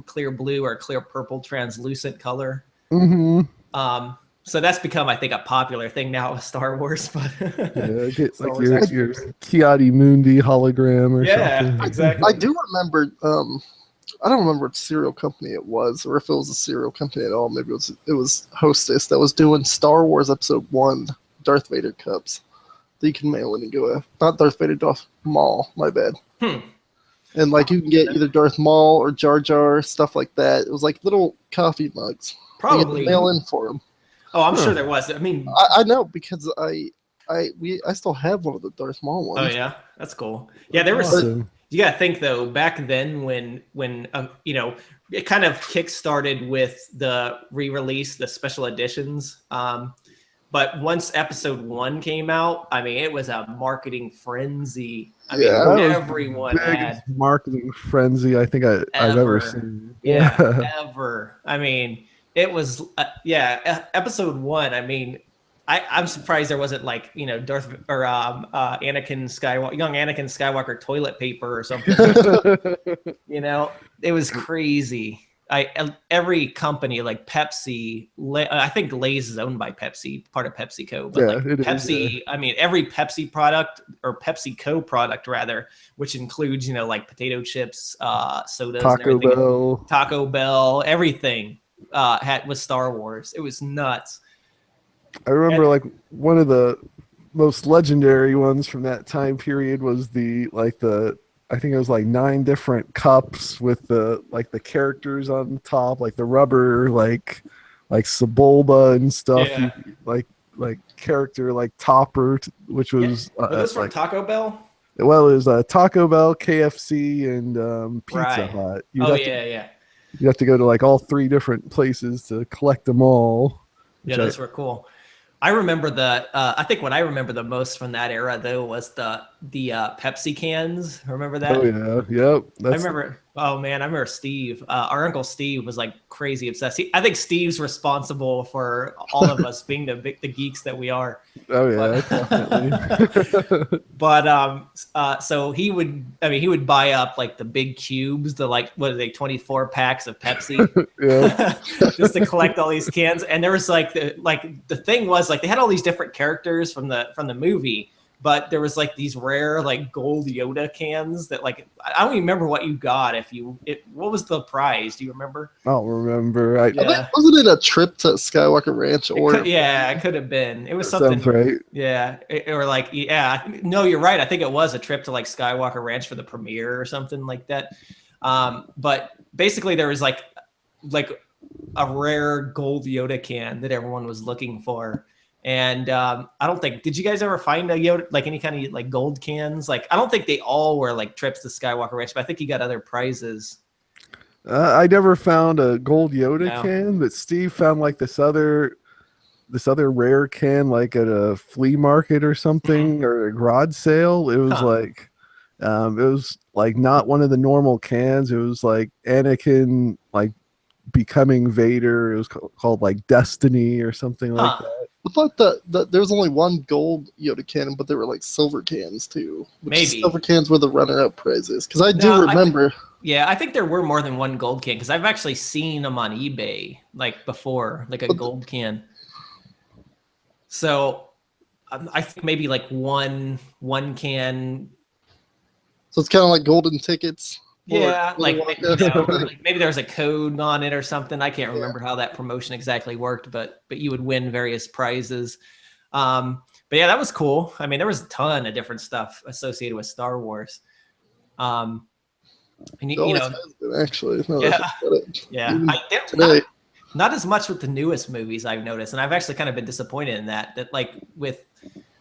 clear blue or clear purple translucent color. Mm-hmm. So that's become, I think, a popular thing now with Star Wars. But get like your Kiadi Mundi hologram or something. Yeah, exactly. I do remember. I don't remember what cereal company it was, or if it was a cereal company at all. Maybe it was Hostess that was doing Star Wars Episode 1 Darth Vader cups that you can mail in and go. Not Darth Vader, Darth Maul. My bad. And you can get either Darth Maul or Jar Jar, stuff like that. It was like little coffee mugs. Probably you mail in for them. Oh, I'm sure there was. I mean, I know because I still have one of the Darth Maul ones. Oh yeah, that's cool. Yeah, there was. You gotta think though, back then when it kind of kick-started with the re-release, the special editions. But once episode 1 came out, I mean, it was a marketing frenzy. I mean, everyone had marketing frenzy. I think I've ever seen. Yeah, ever. I mean. It was, episode 1. I mean, I'm surprised there wasn't Darth or Anakin Skywalker, young Anakin Skywalker toilet paper or something. It was crazy. Every company like Pepsi, I think Lay's is owned by Pepsi, part of PepsiCo. But Pepsi, I mean, every Pepsi product or PepsiCo product rather, which includes potato chips, sodas, Taco Bell, everything. Was Star Wars. It was nuts. I remember one of the most legendary ones from that time period was I think it was 9 different cups with the characters on the top, the rubber like Sebulba and stuff. Yeah. Character Topper, which was was this from Taco Bell? Well, it was Taco Bell, KFC, and Pizza Hut. You have to go to all 3 different places to collect them all. Yeah, those were cool. I remember I think what I remember the most from that era though was the Pepsi cans. Remember that? Oh yeah, yep. I remember. Oh man, I remember Steve. Our Uncle Steve was crazy obsessed. I think Steve's responsible for all of us being the geeks that we are. Oh yeah, definitely. But so he would buy up the big cubes, the what are they, 24 packs of Pepsi, just to collect all these cans. And there was the thing was they had all these different characters from the movie. But there was these rare gold Yoda cans that I don't even remember what you got. What was the prize? Do you remember? I don't remember. Wasn't it a trip to Skywalker Ranch? It could have been. It was something. Sounds right. Yeah, no, you're right. I think it was a trip to Skywalker Ranch for the premiere or something like that. But basically there was a rare gold Yoda can that everyone was looking for. And I don't think, did you guys ever find a Yoda, any kind of gold cans? I don't think they all were trips to Skywalker Ranch, but I think you got other prizes. I never found a gold Yoda can, but Steve found this other rare can at a flea market or something, or a garage sale. It was not one of the normal cans. It was Anakin becoming Vader. It was called Destiny or something like that. I thought that there was only one gold Yoda cannon, but there were silver cans too. Maybe silver cans were the runner-up prizes, because I do remember. I think there were more than one gold can, because I've actually seen them on eBay before, a gold can. So I think maybe one can. So it's kind of like golden tickets. Yeah, maybe there was a code on it or something. I can't remember how that promotion exactly worked, but you would win various prizes. But yeah, that was cool. I mean, there was a ton of different stuff associated with Star Wars. And actually, today. Not as much with the newest movies, I've noticed, and I've actually kind of been disappointed in that. That like with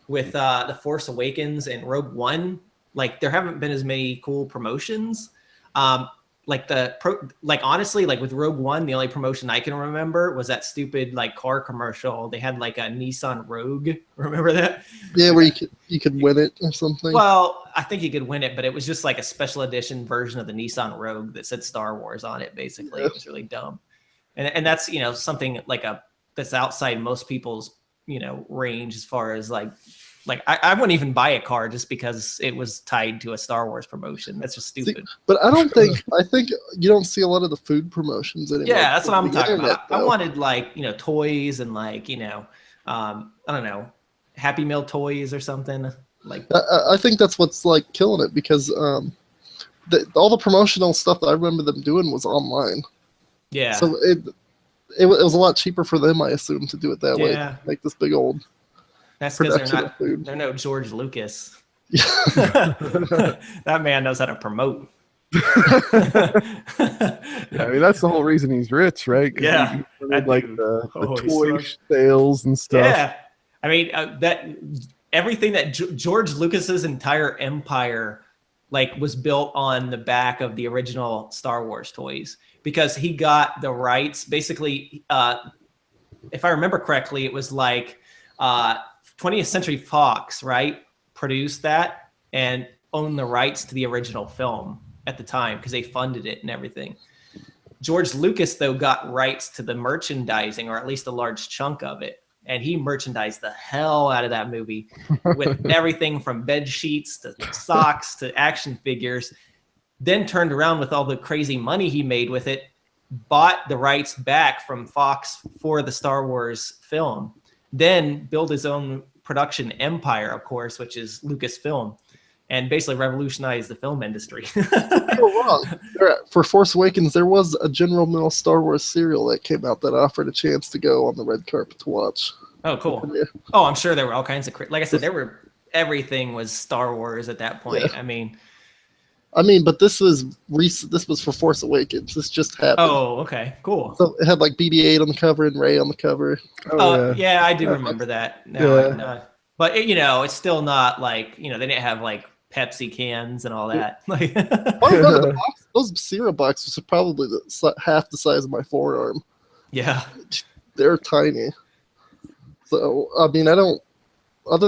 The Force Awakens and Rogue One, like there haven't been as many cool promotions. Like honestly, like with Rogue One, the only promotion I can remember was that stupid like car commercial. They had like a Nissan Rogue. Remember that? Yeah, where you could win it or something. Well, I think you could win it, but it was just like a special edition version of the Nissan Rogue that said Star Wars on it. Basically, It was really dumb. And that's something like that's outside most people's range as far as like I wouldn't even buy a car just because it was tied to a Star Wars promotion. That's just stupid. See, but I think you don't see a lot of the food promotions anymore. Yeah, that's what I'm talking about. I wanted like toys and like I don't know, Happy Meal toys or something like. I think that's what's like killing it because all the promotional stuff that I remember them doing was online. Yeah. So it was a lot cheaper for them, I assume, to do it that way. Like this big old. That's because they're no George Lucas. That man knows how to promote. Yeah, I mean that's the whole reason he's rich, right? Yeah, like the toy sales and stuff. Yeah, I mean that everything that George Lucas's entire empire like was built on the back of the original Star Wars toys because he got the rights. Basically, if I remember correctly, it was like 20th Century Fox, right, produced that and owned the rights to the original film at the time because they funded it and everything. George Lucas, though, got rights to the merchandising, or at least a large chunk of it. And he merchandised the hell out of that movie with everything from bed sheets to socks to action figures. Then turned around with all the crazy money he made with it, bought the rights back from Fox for the Star Wars film, then built his own production empire, of course, which is Lucasfilm, and basically revolutionized the film industry. You're wrong. For Force Awakens, there was a General Mills Star Wars cereal that came out that offered a chance to go on the red carpet to watch. Oh, cool. Yeah. Oh, I'm sure there were all kinds of, like I said, everything was Star Wars at that point. Yeah. I mean, but this was recent. This was for Force Awakens. This just happened. Oh, okay, cool. So it had like BB-8 on the cover and Rey on the cover. Yeah, I do remember that. No, but it's still not like they didn't have like Pepsi cans and all that. Like, those cereal boxes are probably half the size of my forearm. Yeah, they're tiny. So I mean, other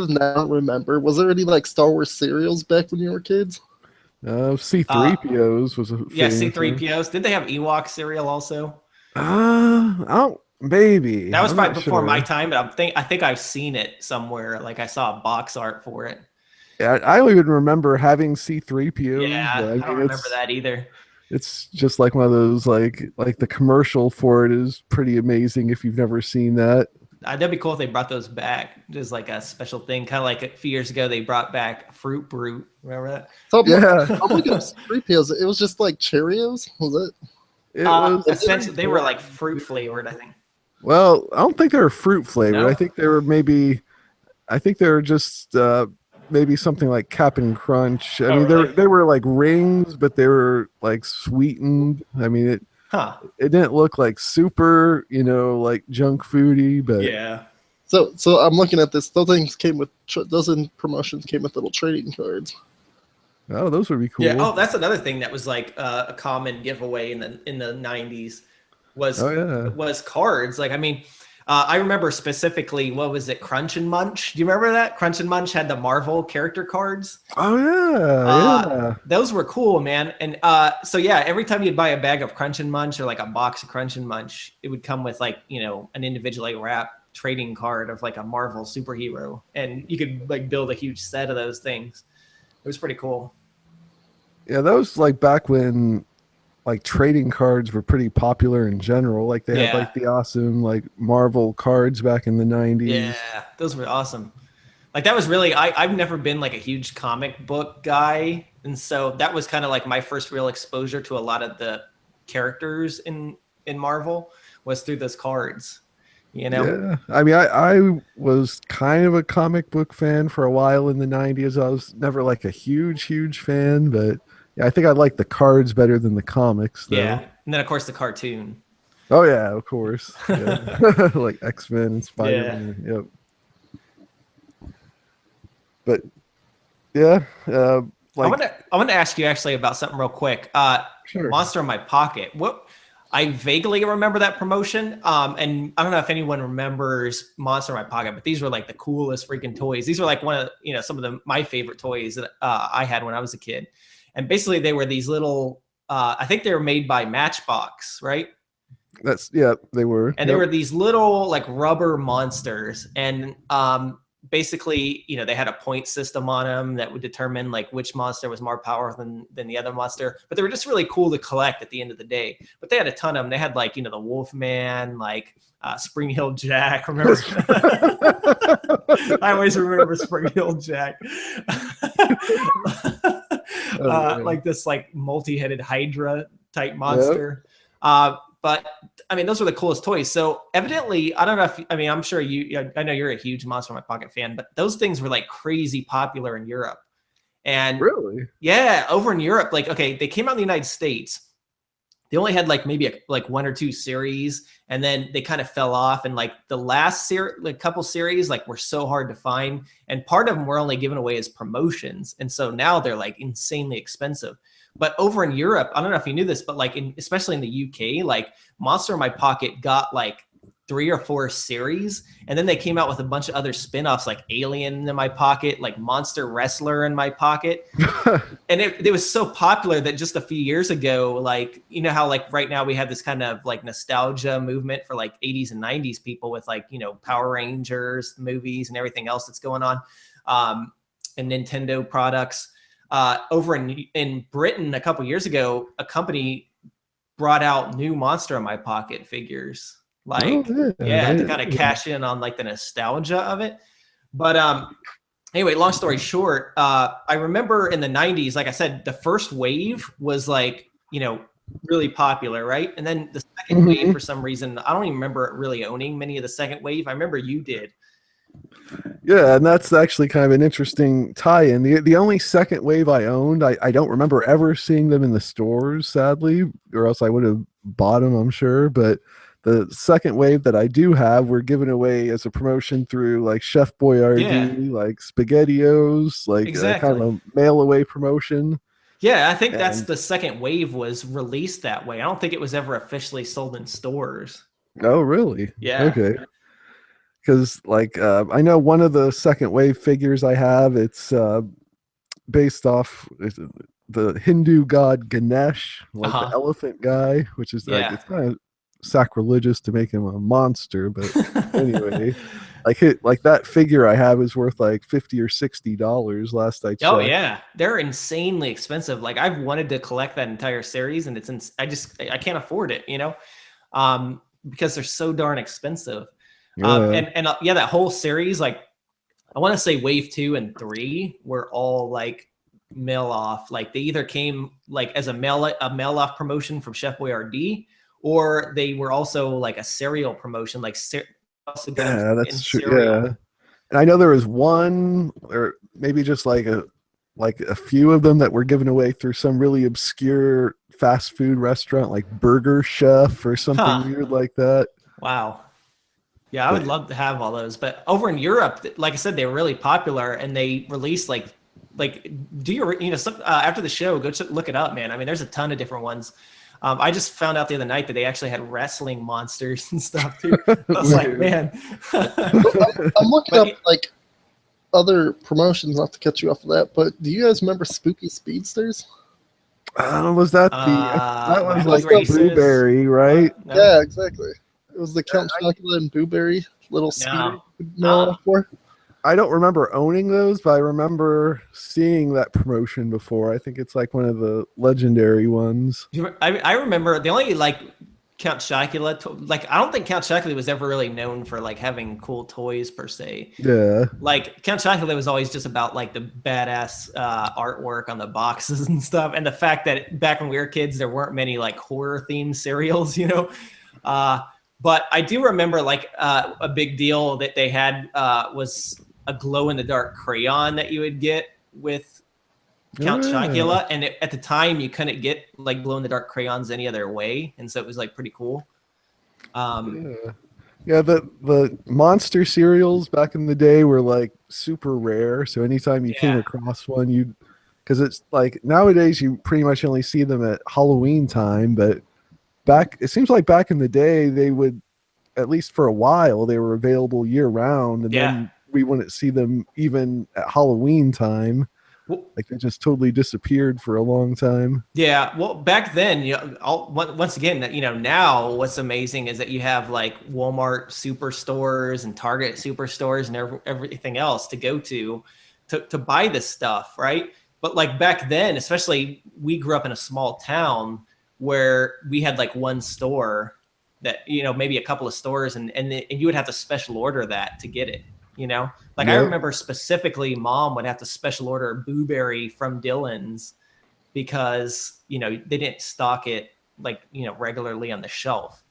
than that, I don't remember. Was there any like Star Wars cereals back when you were kids? C-3POs was a thing. Yeah, C-3POs. Did they have Ewok cereal also? Maybe. That was probably before my time, but I think I've seen it somewhere. Like I saw a box art for it. Yeah, I don't even remember having C-3POs. Yeah, I don't remember that either. It's just like one of those like the commercial for it is pretty amazing if you've never seen that. That'd be cool if they brought those back. Just like a special thing, kind of like a few years ago they brought back Fruit Brute. Remember that? So I'm looking at C-3POs. It was just like Cheerios, was it? It was essentially they were like fruit flavored, I think. Well, I don't think they were fruit flavored. No? I think they were just maybe something like Cap'n Crunch. I mean, really? they were like rings, but they were like sweetened. I mean, it didn't look like super, like junk foody, but yeah. So I'm looking at this. Those promotions came with little trading cards. Oh, those would be cool. Yeah. Oh, that's another thing that was like a common giveaway in the 90s was cards. Like, I mean, I remember specifically, what was it, Crunch and Munch? Do you remember that? Crunch and Munch had the Marvel character cards. Oh, yeah. Those were cool, man. And so, yeah, every time you'd buy a bag of Crunch and Munch or like a box of Crunch and Munch, it would come with like, an individually wrapped trading card of like a Marvel superhero. And you could like build a huge set of those things. It was pretty cool. Yeah, that was like back when like trading cards were pretty popular in general. Like they had like the awesome like Marvel cards back in the 90s. Yeah, those were awesome. Like that was really, I've never been like a huge comic book guy. And so that was kind of like my first real exposure to a lot of the characters in Marvel was through those cards, Yeah, I mean, I was kind of a comic book fan for a while in the 90s. I was never like a huge fan, but yeah, I think I like the cards better than the comics, though. Yeah, and then of course the cartoon. Oh yeah, of course. Yeah. Like X-Men and Spider-Man. Yeah. Yep. But yeah, like I want to ask you actually about something real quick. sure. Monster in My Pocket. What I vaguely remember that promotion. And I don't know if anyone remembers Monster in My Pocket, but these were like the coolest freaking toys. These were like one of some of my favorite toys that I had when I was a kid. And basically, they were these little. I think they were made by Matchbox, right? They were. And they were these little like rubber monsters, and basically, they had a point system on them that would determine like which monster was more powerful than the other monster. But they were just really cool to collect at the end of the day. But they had a ton of them. They had like the Wolfman, like Spring Hill Jack. Remember? I always remember Spring Hill Jack. Like this like multi-headed Hydra type monster. Yep. But I mean, those were the coolest toys. So evidently, I don't know if, I'm sure I know you're a huge Monster in My Pocket fan, but those things were like crazy popular in Europe. And really? Yeah, over in Europe, like, okay, they came out in the United States. They only had like maybe like one or two series, and then they kind of fell off. And like the last couple series, like were so hard to find. And part of them were only given away as promotions. And so now they're like insanely expensive. But over in Europe, I don't know if you knew this, but like especially in the UK, like Monster in My Pocket got like 3 or 4 series, and then they came out with a bunch of other spin-offs like Alien in My Pocket, like Monster Wrestler in My Pocket. And it was so popular that just a few years ago, like, how like right now we have this kind of like nostalgia movement for like 80s and 90s people with like, Power Rangers movies and everything else that's going on, and Nintendo products. Over in Britain a couple years ago, a company brought out new Monster in My Pocket figures. Like, to kind of cash in on like the nostalgia of it. But anyway, long story short, I remember in the 90s, like I said, the first wave was like, really popular, right? And then the second wave, for some reason, I don't even remember really owning many of the second wave. I remember you did. Yeah, and that's actually kind of an interesting tie-in. The only second wave I owned, I don't remember ever seeing them in the stores, sadly, or else I would have bought them, I'm sure. But the second wave that I do have were given away as a promotion through like Chef Boyardee, like SpaghettiOs, like kind of a mail-away promotion. Yeah, I think that's the second wave was released that way. I don't think it was ever officially sold in stores. Oh, really? Yeah. Okay. Because like I know one of the second wave figures I have, it's based off the Hindu god Ganesh, like the elephant guy, which is like it's kind of sacrilegious to make him a monster, but anyway, like that figure I have is worth like $50 or $60 last I checked. Oh yeah, they're insanely expensive. Like I've wanted to collect that entire series, and I can't afford it, because they're so darn expensive. That whole series, like I want to say wave 2 and 3 were all like mail off. Like they either came like as a mail off promotion from Chef Boyardee, or they were also like a cereal promotion, like that's true. Yeah, and I know there was one, or maybe just like a few of them that were given away through some really obscure fast food restaurant, like Burger Chef or something weird like that. Wow. Yeah, I would love to have all those. But over in Europe, like I said, they were really popular, and they released like after the show, go look it up, man. I mean, there's a ton of different ones. I just found out the other night that they actually had wrestling monsters and stuff too. I was like, man. I'm looking up like other promotions, not to cut you off of that, but do you guys remember Spooky Speedsters? Was that that was like Blueberry, right? No. Yeah, exactly. It was the Count Chocula and Blueberry little speeder for. I don't remember owning those, but I remember seeing that promotion before. I think it's like one of the legendary ones. I remember the only like Count Chocula, like I don't think Count Chocula was ever really known for like having cool toys per se. Yeah. Like Count Chocula was always just about like the badass artwork on the boxes and stuff, and the fact that back when we were kids there weren't many like horror themed cereals, But I do remember like a big deal that they had was a glow in the dark crayon that you would get with Count Chocula. And at the time you couldn't get like glow in the dark crayons any other way. And so it was like pretty cool. Yeah, the monster cereals back in the day were like super rare. So anytime you came across one, because it's like nowadays you pretty much only see them at Halloween time. But it seems like back in the day they would, at least for a while, they were available year round, and then we wouldn't see them even at Halloween time. Like they just totally disappeared for a long time. Yeah, well, back then, once again, now what's amazing is that you have like Walmart superstores and Target superstores and everything else to go to buy this stuff, right? But like back then, especially, we grew up in a small town where we had like one store that, maybe a couple of stores, and you would have to special order that to get it. Like I remember specifically, Mom would have to special order a Blueberry from Dillon's because they didn't stock it like regularly on the shelf.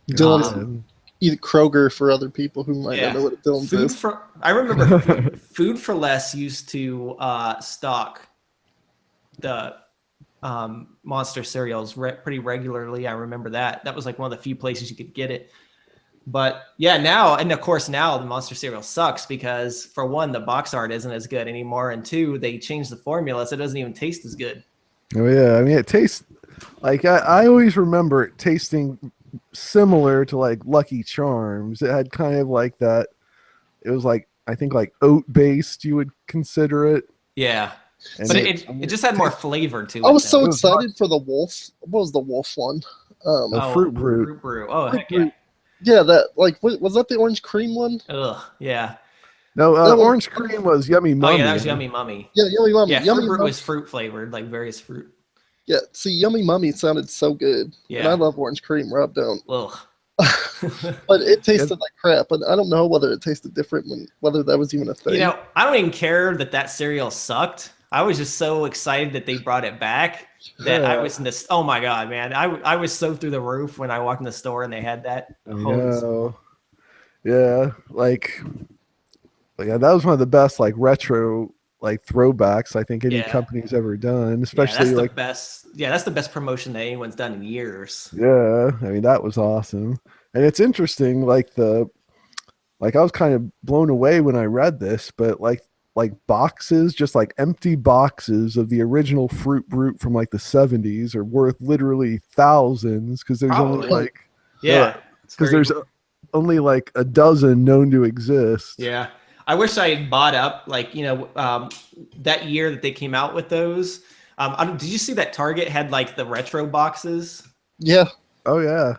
Dillon's, eat Kroger for other people who might not know what Dillon's is. I remember Food for Less used to stock the Monster cereals pretty regularly. I remember that was like one of the few places you could get it. But now the Monster cereal sucks because, for one, the box art isn't as good anymore, and two, they changed the formula so it doesn't even taste as good. Oh yeah, I mean it tastes like I always remember it tasting similar to like Lucky Charms. It had kind of like that. It was like, I think, like oat based, you would consider it. Yeah. But it just had more flavor to it. I was so excited for the Wolf. What was the Wolf one? Fruit Brew. Fruit Brew. Oh, heck yeah. Yeah, that, like, was that the orange cream one? Ugh, yeah. No, orange cream was Yummy Mummy. Oh, yeah, that was Yummy Mummy. Yeah, Yummy Mummy. Yeah, Yummy Fruit Brew Mummy was fruit flavored, like various fruit. Yeah, see, Yummy Mummy sounded so good. Yeah. And I love orange cream. Rob don't. Ugh. But it tasted like crap. And I don't know whether it tasted different, whether that was even a thing. I don't even care that cereal sucked. I was just so excited that they brought it back that I was in this. Oh my God, man. I was so through the roof when I walked in the store and they had that. Yeah, that was one of the best like retro like throwbacks I think any company's ever done, especially that's the best promotion that anyone's done in years. Yeah, I mean that was awesome. And it's interesting, I was kind of blown away when I read this, but like boxes, just like empty boxes of the original Fruit Brute from like the 70s are worth literally thousands, because there's only like there's only like a dozen known to exist. Yeah. I wish I had bought up that year that they came out with those. Did you see that Target had like the retro boxes? Yeah. Oh yeah.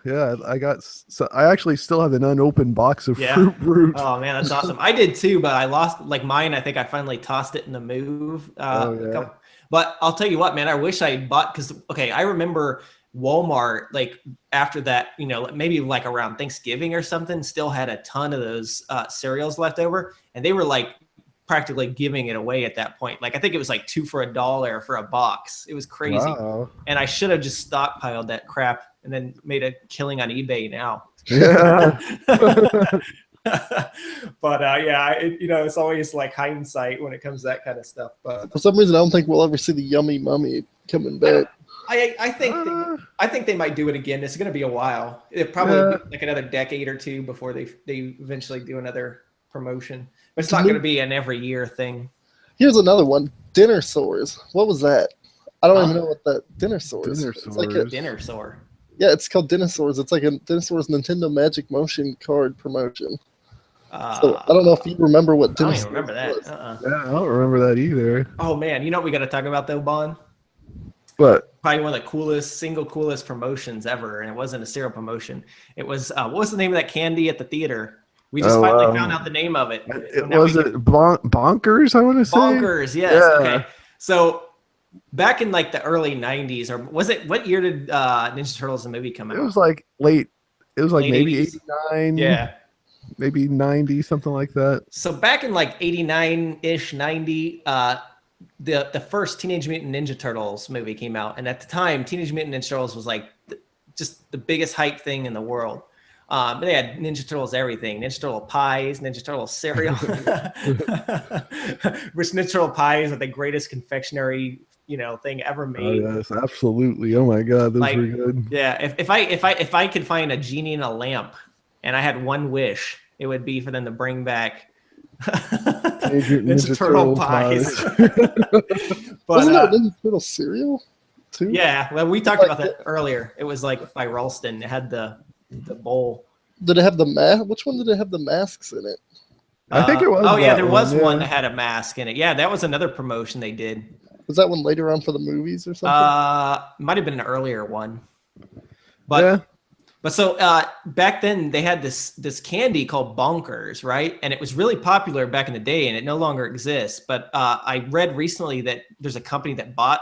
I actually still have an unopened box of Fruit Brute. Oh man, that's awesome. I did too, but I lost like mine. I think I finally tossed it in the move. But I'll tell you what, man, I wish I had bought, because I remember Walmart, like after that, maybe like around Thanksgiving or something, still had a ton of those cereals left over, and they were like practically giving it away at that point. Like I think it was like $2 for $1 for a box. It was crazy. Wow. And I should have just stockpiled that crap and then made a killing on eBay now. Yeah. But it's always like hindsight when it comes to that kind of stuff. But for some reason, I don't think we'll ever see the Yummy Mummy coming back. I think they might do it again. It's going to be a while. It probably be like another decade or two before they eventually do another promotion. But it's not going to be an every year thing. Here's another one: Dinner Sores. What was that? I don't even know what that Dinner Sores. It's like a Dinner Sore. Yeah, it's called Dinner Sores. It's like a Dinner Sores Nintendo Magic Motion card promotion. So I don't know if you remember what Dinner Sores was. I don't remember that. Yeah, I don't remember that either. Oh man, you know what we got to talk about though, Bon? What? Probably one of the coolest promotions ever, and it wasn't a cereal promotion. It was what was the name of that candy at the theater? We just finally found out the name of it. Bonkers? I want to say Bonkers. Yes. Yeah. Okay. So back in like the early '90s, or was it? What year did Ninja Turtles the movie come out? It was like late. It was like late maybe 80s. 89. Yeah. Maybe 90, something like that. So back in like 89-ish, 90, the first Teenage Mutant Ninja Turtles movie came out, and at the time, Teenage Mutant Ninja Turtles was like just the biggest hype thing in the world. They had Ninja Turtles everything: Ninja Turtle pies, Ninja Turtle cereal, which Ninja Turtle pies are the greatest confectionery thing ever made. Oh yes, absolutely. Oh my god, those were good. Yeah, if I could find a genie in a lamp and I had one wish, it would be for them to bring back Ninja Turtle pies. Wasn't there Ninja Turtle cereal too? Yeah, well, we talked about that earlier. It was like by Ralston. It had the bowl. Did it have the mask? Which one did it have the masks in it? I think it was. Oh yeah, there was one that had a mask in it. Yeah, that was another promotion they did. Was that one later on for the movies or something? Might have been an earlier one. But so back then they had this candy called Bonkers, right? And it was really popular back in the day, and it no longer exists. But I read recently that there's a company that bought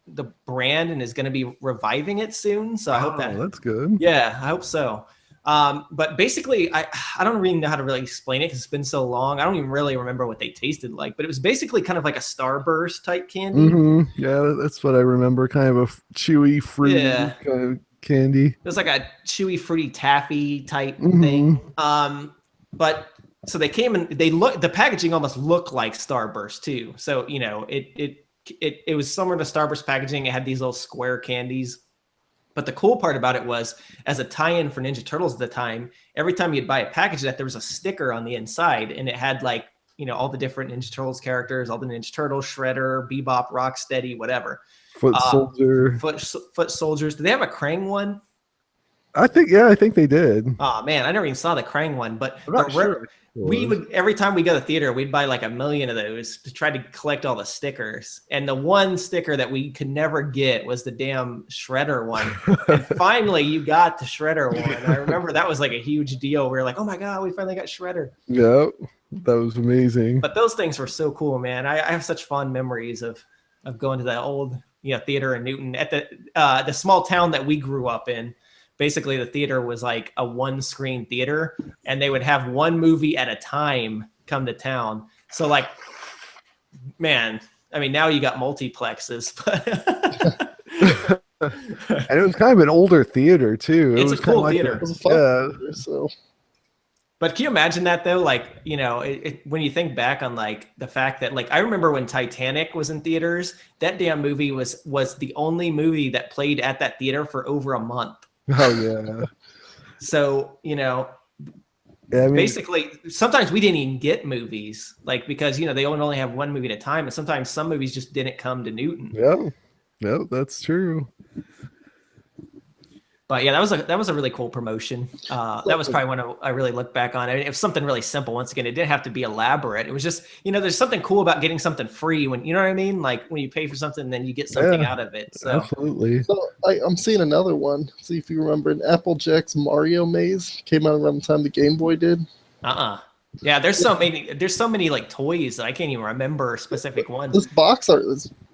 the brand and is going to be reviving it soon. So I hope that's good. Yeah, I hope so. But basically, I don't really know how to really explain it because it's been so long. I don't even really remember what they tasted like. But it was basically kind of like a Starburst type candy. Mm-hmm. Yeah, that's what I remember. Kind of a chewy, fruity kind of candy. It was like a chewy, fruity taffy type thing. But so they came and the packaging almost looked like Starburst too. So it was similar to Starburst packaging. It had these little square candies. But the cool part about it was, as a tie-in for Ninja Turtles at the time, every time you'd buy a package of that, there was a sticker on the inside, and it had all the different Ninja Turtles characters, all the Ninja Turtles, Shredder, Bebop, Rocksteady, whatever. Foot Soldier. Foot Soldiers. Do they have a Krang one? I think they did. Oh man, I never even saw the Krang one, but sure. We would, every time we go to the theater, we'd buy like 1 million of those to try to collect all the stickers. And the one sticker that we could never get was the damn Shredder one. And finally, you got the Shredder one. I remember that was like a huge deal. We were like, oh my god, we finally got Shredder. Yep, that was amazing. But those things were so cool, man. I have such fond memories of going to that old theater in Newton at the small town that we grew up in. Basically, the theater was like a one-screen theater, and they would have one movie at a time come to town. So, like, man, I mean, now you got multiplexes, but and it was kind of an older theater too. It's a cool theater. It was a fun theater, so. But can you imagine that though? Like, when you think back on like the fact that like I remember when Titanic was in theaters, that damn movie was the only movie that played at that theater for over a month. Oh yeah. So, basically sometimes we didn't even get movies because, they only have one movie at a time. And sometimes some movies just didn't come to Newton. Yeah, that's true. But yeah, that was a really cool promotion. That was probably one I really look back on. I mean, it was something really simple. Once again, it didn't have to be elaborate. It was just, there's something cool about getting something free when, you know what I mean? Like when you pay for something, then you get something out of it. So absolutely. So I'm seeing another one. See if you remember an Applejack's Mario Maze came out around the time the Game Boy did. Yeah, there's so many like toys that I can't even remember specific ones. This box art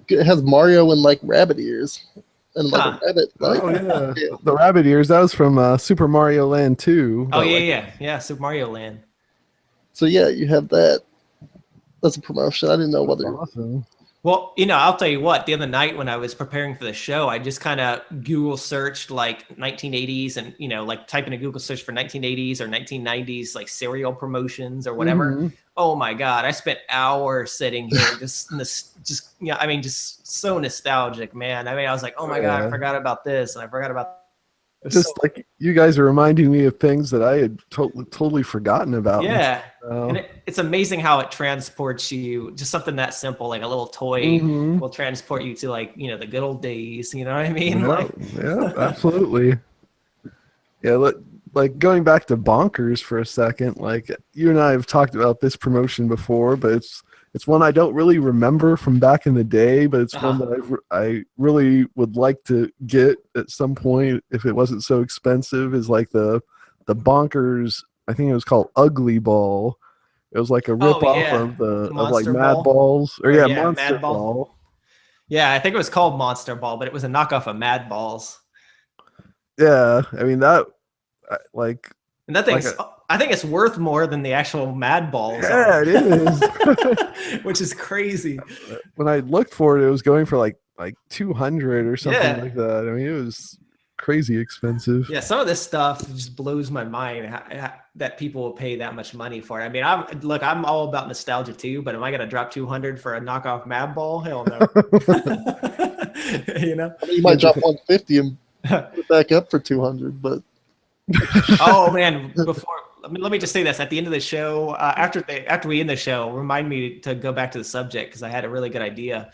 it has Mario and like rabbit ears. And like a rabbit. The rabbit ears. That was from Super Mario Land 2. Oh yeah, Super Mario Land. So yeah, you have that. That's a promotion. I didn't know whether. Awesome. Well, I'll tell you what. The other night when I was preparing for the show, I just kind of Google searched like 1980s and like type in a Google search for 1980s or 1990s like cereal promotions or whatever. Mm-hmm. Oh my god, I spent hours sitting here just so nostalgic, man. I mean, I was like, oh my god, I forgot about this and I forgot about. Like you guys are reminding me of things that I had totally forgotten about. Yeah, and it's amazing how it transports you. Just something that simple, like a little toy, will transport you to like the good old days. You know what I mean? Yeah, absolutely. Yeah, like going back to Bonkers for a second. Like you and I have talked about this promotion before, but it's one I don't really remember from back in the day, but it's one that I really would like to get at some point if it wasn't so expensive. Is like the Bonkers. I think it was called Ugly Ball. It was like a rip off of like Mad Balls or Monster Ball. Yeah, I think it was called Monster Ball, but it was a knockoff of Mad Balls. Yeah, I mean that and that thing's. I think it's worth more than the actual Mad Balls. Yeah, it is. Which is crazy. When I looked for it, it was going for like 200 or something like that. I mean, it was crazy expensive. Yeah, some of this stuff just blows my mind that people will pay that much money for it. I mean, I'm all about nostalgia too, but am I gonna drop 200 for a knockoff Mad Ball? Hell no. You know, I mean, you might drop 150 and put it back up for 200, but oh man, let me just say this at the end of the show, after we end the show, remind me to go back to the subject, because I had a really good idea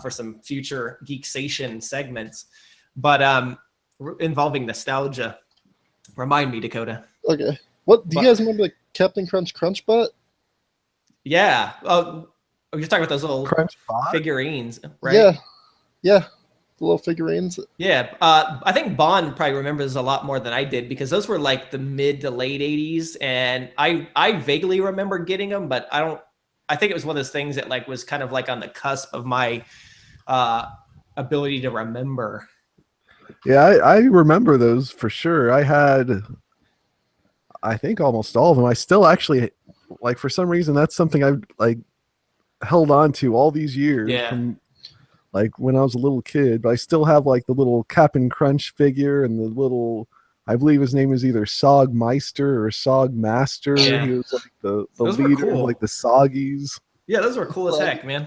for some future Geeksation segments, but involving nostalgia. Remind me, Dakota. Okay. What do you guys remember the Captain Crunch Butt? Yeah. Oh, you're talking about those little figurines, right? Yeah. The little figurines. Yeah, I think Bond probably remembers a lot more than I did, because those were like the mid to late 80s, and I vaguely remember getting them, but I think it was one of those things that like was kind of like on the cusp of my ability to remember. Yeah, I remember those for sure. I had, I think, almost all of them. I still actually, like, for some reason, that's something I've like held on to all these years. Yeah. From like when I was a little kid, but I still have like the little Cap'n Crunch figure and the little, I believe his name is either Sog Meister or Sog Master. Yeah. He was like the Those were leader of cool. like the Soggies. Yeah, those were cool as heck, man.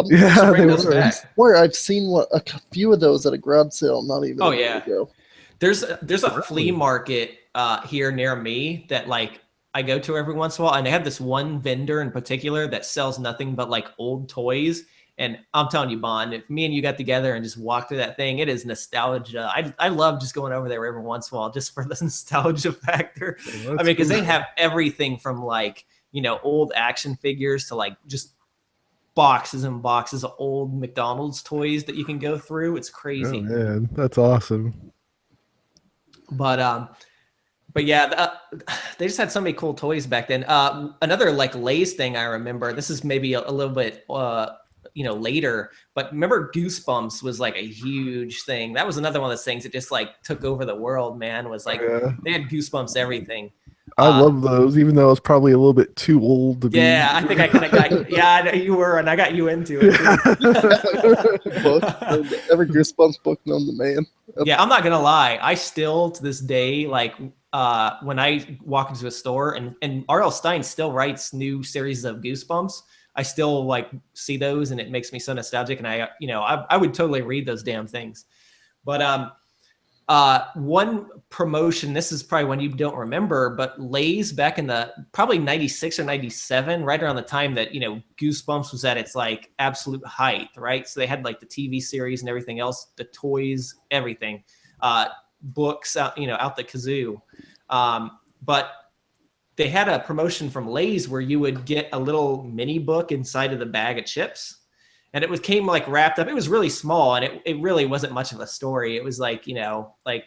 Yeah, bring they those were. back. Where I've seen a few of those at a garage sale, not even Oh, a year yeah. ago. There's a flea market here near me that like I go to every once in a while, and they have this one vendor in particular that sells nothing but like old toys. And I'm telling you, Bond, if me and you got together and just walked through that thing, it is nostalgia. I love just going over there every once in a while just for the nostalgia factor. Yeah, I mean, because they have everything from like, you know, old action figures to like just boxes and boxes of old McDonald's toys that you can go through. It's crazy. Oh man, that's awesome. But yeah, they just had so many cool toys back then. Another like Lay's thing I remember. This is maybe a little bit later, but remember Goosebumps was like a huge thing. That was another one of those things that just like took over the world, man. Was like They had Goosebumps everything. I love those, even though I was probably a little bit too old to be. Yeah, I think I kind of got. Yeah, you were, and I got you into it. Every Goosebumps book known to man. Yeah, I'm not gonna lie. I still to this day like when I walk into a store and R.L. Stine still writes new series of Goosebumps. I still like see those, and it makes me so nostalgic. And I would totally read those damn things. But one promotion, this is probably one you don't remember, but Lay's back in the probably 96 or 97, right around the time that, you know, Goosebumps was at its like absolute height, right? So they had like the TV series and everything else, the toys, everything, books out, out the kazoo. But they had a promotion from Lay's where you would get a little mini book inside of the bag of chips. And it came like wrapped up. It was really small, and it really wasn't much of a story. It was like, I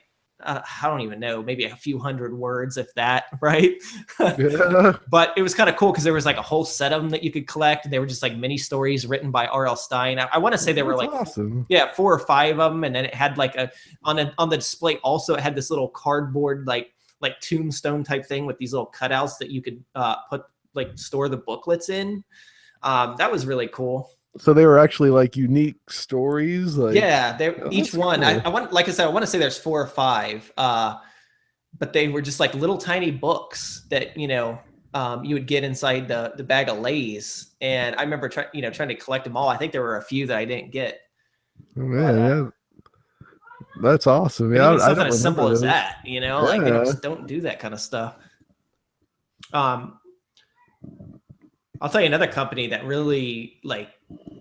don't even know, maybe a few hundred words, if that, right? Yeah. But it was kind of cool because there was like a whole set of them that you could collect. They were just like mini stories written by R.L. Stine. I want to say there were like, awesome. 4 or 5 of them. And then it had like on the display also, it had this little cardboard, like tombstone type thing with these little cutouts that you could store the booklets in. That was really cool. So they were actually like unique stories. Like, yeah, each one. Cool. I want, like I said, I want to say there's 4 or 5, but they were just like little tiny books that you would get inside the bag of Lay's. And I remember trying to collect them all. I think there were a few that I didn't get. Oh, man, yeah, that's awesome. Yeah, even something as simple as that. Like they just don't do that kind of stuff. I'll tell you another company that really like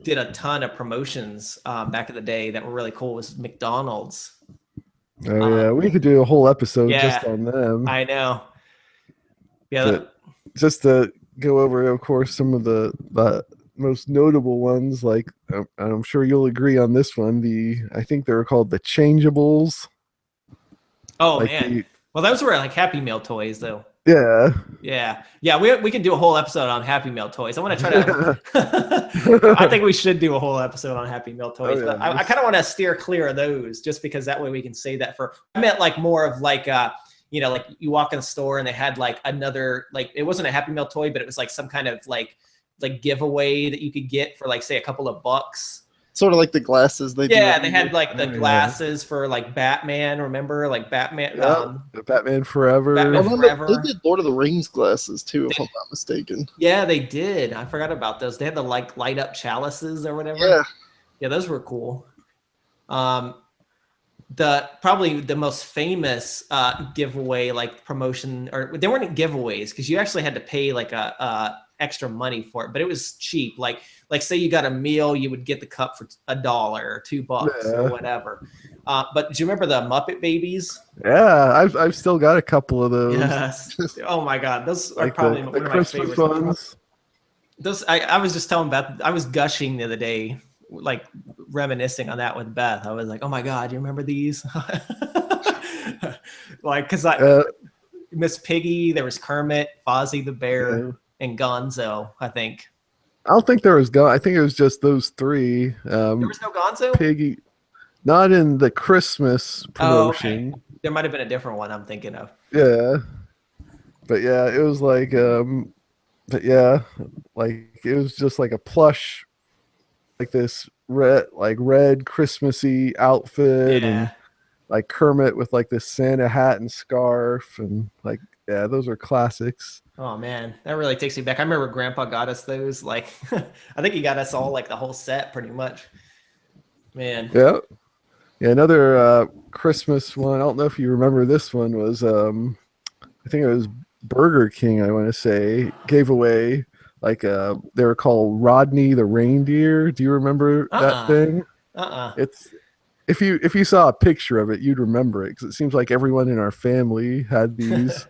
did a ton of promotions back in the day that were really cool was McDonald's. Oh yeah, we could do a whole episode just on them. I know. Yeah. But just to go over, of course, some of the most notable ones, like I'm sure you'll agree on this one. I think they were called the Changeables. Oh like man. Well, those were like Happy Meal toys, though. Yeah. We can do a whole episode on Happy Meal toys. I want to try to. I think we should do a whole episode on Happy Meal toys. Oh, yeah, but I kind of want to steer clear of those, just because that way we can say that for. I meant like more of like like you walk in the store and they had like another, like it wasn't a Happy Meal toy, but it was like some kind of like giveaway that you could get for like say a couple of bucks. Sort of like the glasses they do. Yeah, they had like the glasses for like Batman. Remember, like Batman. Batman Forever. Batman Forever. They did Lord of the Rings glasses too, if I'm not mistaken. Yeah, they did. I forgot about those. They had the like light up chalices or whatever. Yeah, those were cool. Probably the most famous giveaway like promotion, or they weren't giveaways because you actually had to pay like a extra money for it, but it was cheap. Like say you got a meal, you would get the cup for $1 or $2 or whatever. But do you remember the Muppet Babies? Yeah, I've still got a couple of those. Yes. Oh my God, those are like probably the one of my Christmas favorites. ones. Those I was just telling Beth, I was gushing the other day, like reminiscing on that with Beth. I was like, oh my God, you remember these? Like, because Miss Piggy, there was Kermit, Fozzie the Bear, and Gonzo, I think. I don't think there was I think it was just those three. There was no Gonzo? Piggy, not in the Christmas promotion. Okay. There might have been a different one I'm thinking of. Yeah. But yeah, it was like like it was just like a plush, like this red Christmassy outfit, and like Kermit with like this Santa hat and scarf, and like those are classics. Oh man, that really takes me back. I remember Grandpa got us those. Like, I think he got us all like the whole set, pretty much. Man. Yeah. Another Christmas one. I don't know if you remember this one. Was I think it was Burger King. I want to say gave away like they were called Rodney the Reindeer. Do you remember that thing? It's if you saw a picture of it, you'd remember it because it seems like everyone in our family had these.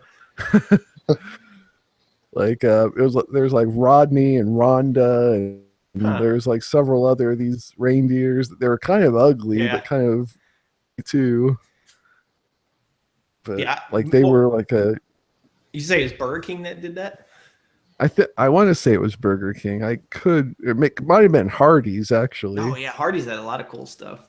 Like there's like Rodney and Rhonda, and there's like several other these reindeers. They were kind of ugly, but kind of too. But like they were like a. You say it's Burger King that did that? I want to say it was Burger King. It might have been Hardee's actually. Oh yeah, Hardee's had a lot of cool stuff.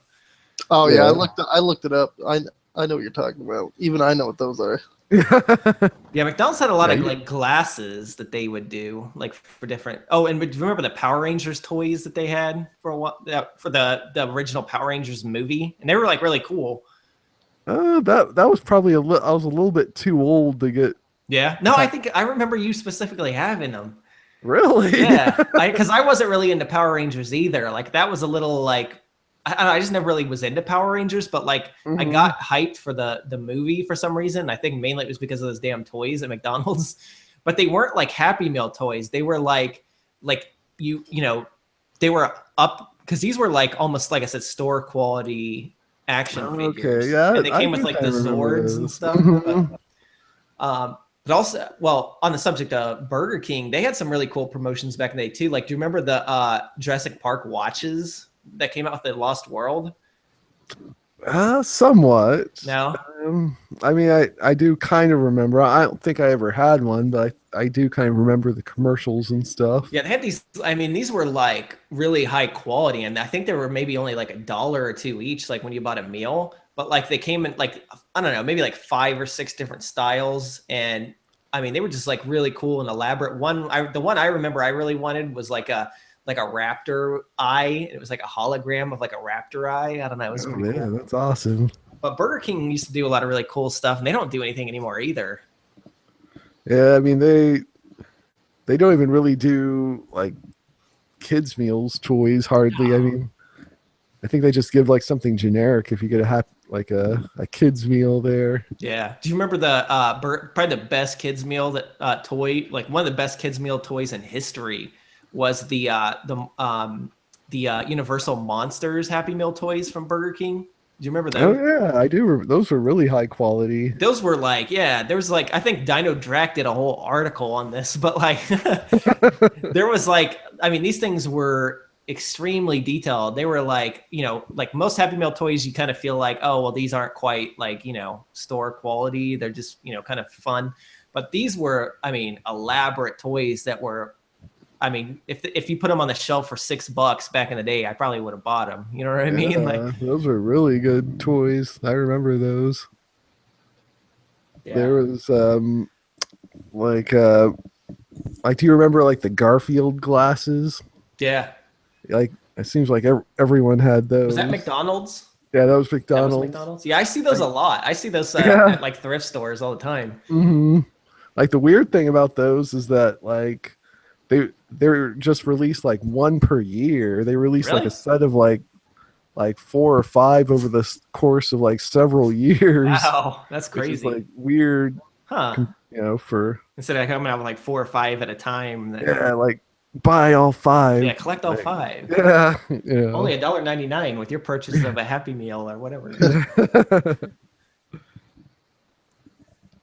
Oh yeah, I looked it up. I know what you're talking about. Even I know what those are. Yeah, McDonald's had a lot of like glasses that they would do like for different. Oh, and do you remember the Power Rangers toys that they had for for the original Power Rangers movie? And they were like really cool. That was probably I was a little bit too old to get. Yeah, no, I think I remember you specifically having them. Really? Yeah, because I wasn't really into Power Rangers either. Like that was a little like. I just never really was into Power Rangers, but like I got hyped for the movie for some reason. I think mainly it was because of those damn toys at McDonald's, but they weren't like Happy Meal toys. They were like you know, they were up because these were like almost like I said store quality action figures. Okay, yeah, and they came with like the Zords and stuff. But also, well, on the subject of Burger King, they had some really cool promotions back in the day too. Like, do you remember the Jurassic Park watches that came out with the Lost World? Somewhat. No. I mean, I do kind of remember. I don't think I ever had one, but I do kind of remember the commercials and stuff. Yeah, they had these. I mean, these were like really high quality, and I think they were maybe only like $1 or $2 each, like when you bought a meal. But like they came in like I don't know, maybe like 5 or 6 different styles, and I mean they were just like really cool and elaborate. The one I remember I really wanted was like a raptor eye. It was like a hologram of like a raptor eye. I don't know. It was pretty cool. That's awesome. But Burger King used to do a lot of really cool stuff, and they don't do anything anymore either. Yeah, I mean they don't even really do like kids meals toys hardly. No. I mean, I think they just give like something generic if you get a kids meal there. Yeah. Do you remember the probably the best kids meal that toy, like one of the best kids meal toys in history was the Universal Monsters Happy Meal toys from Burger King. Do you remember that? Oh yeah, I do. Those were really high quality. Those were like, there was like, I think Dino Drac did a whole article on this, but like there was like, I mean, these things were extremely detailed. They were like, you know, like most Happy Meal toys, you kind of feel like, oh, well, these aren't quite like, you know, store quality. They're just, you know, kind of fun. But these were, I mean, elaborate toys that were, I mean, if you put them on the shelf for $6 back in the day, I probably would have bought them. You know what I mean? Like those were really good toys. I remember those. Yeah. There was like do you remember like the Garfield glasses? Yeah. Like It seems like everyone had those. Was that McDonald's? Yeah, that was McDonald's. That was McDonald's. Yeah, I see those a lot. I see those at like thrift stores all the time. Mm-hmm. Like the weird thing about those is that like they're just released like one per year. They release like a set of like 4 or 5 over the course of like several years. Wow, that's crazy. Which is like weird, huh? You know, for instead of coming out with like 4 or 5 at a time. Yeah, like buy all 5. Yeah, collect all 5. Yeah, only $1.99 with your purchase of a Happy Meal or whatever.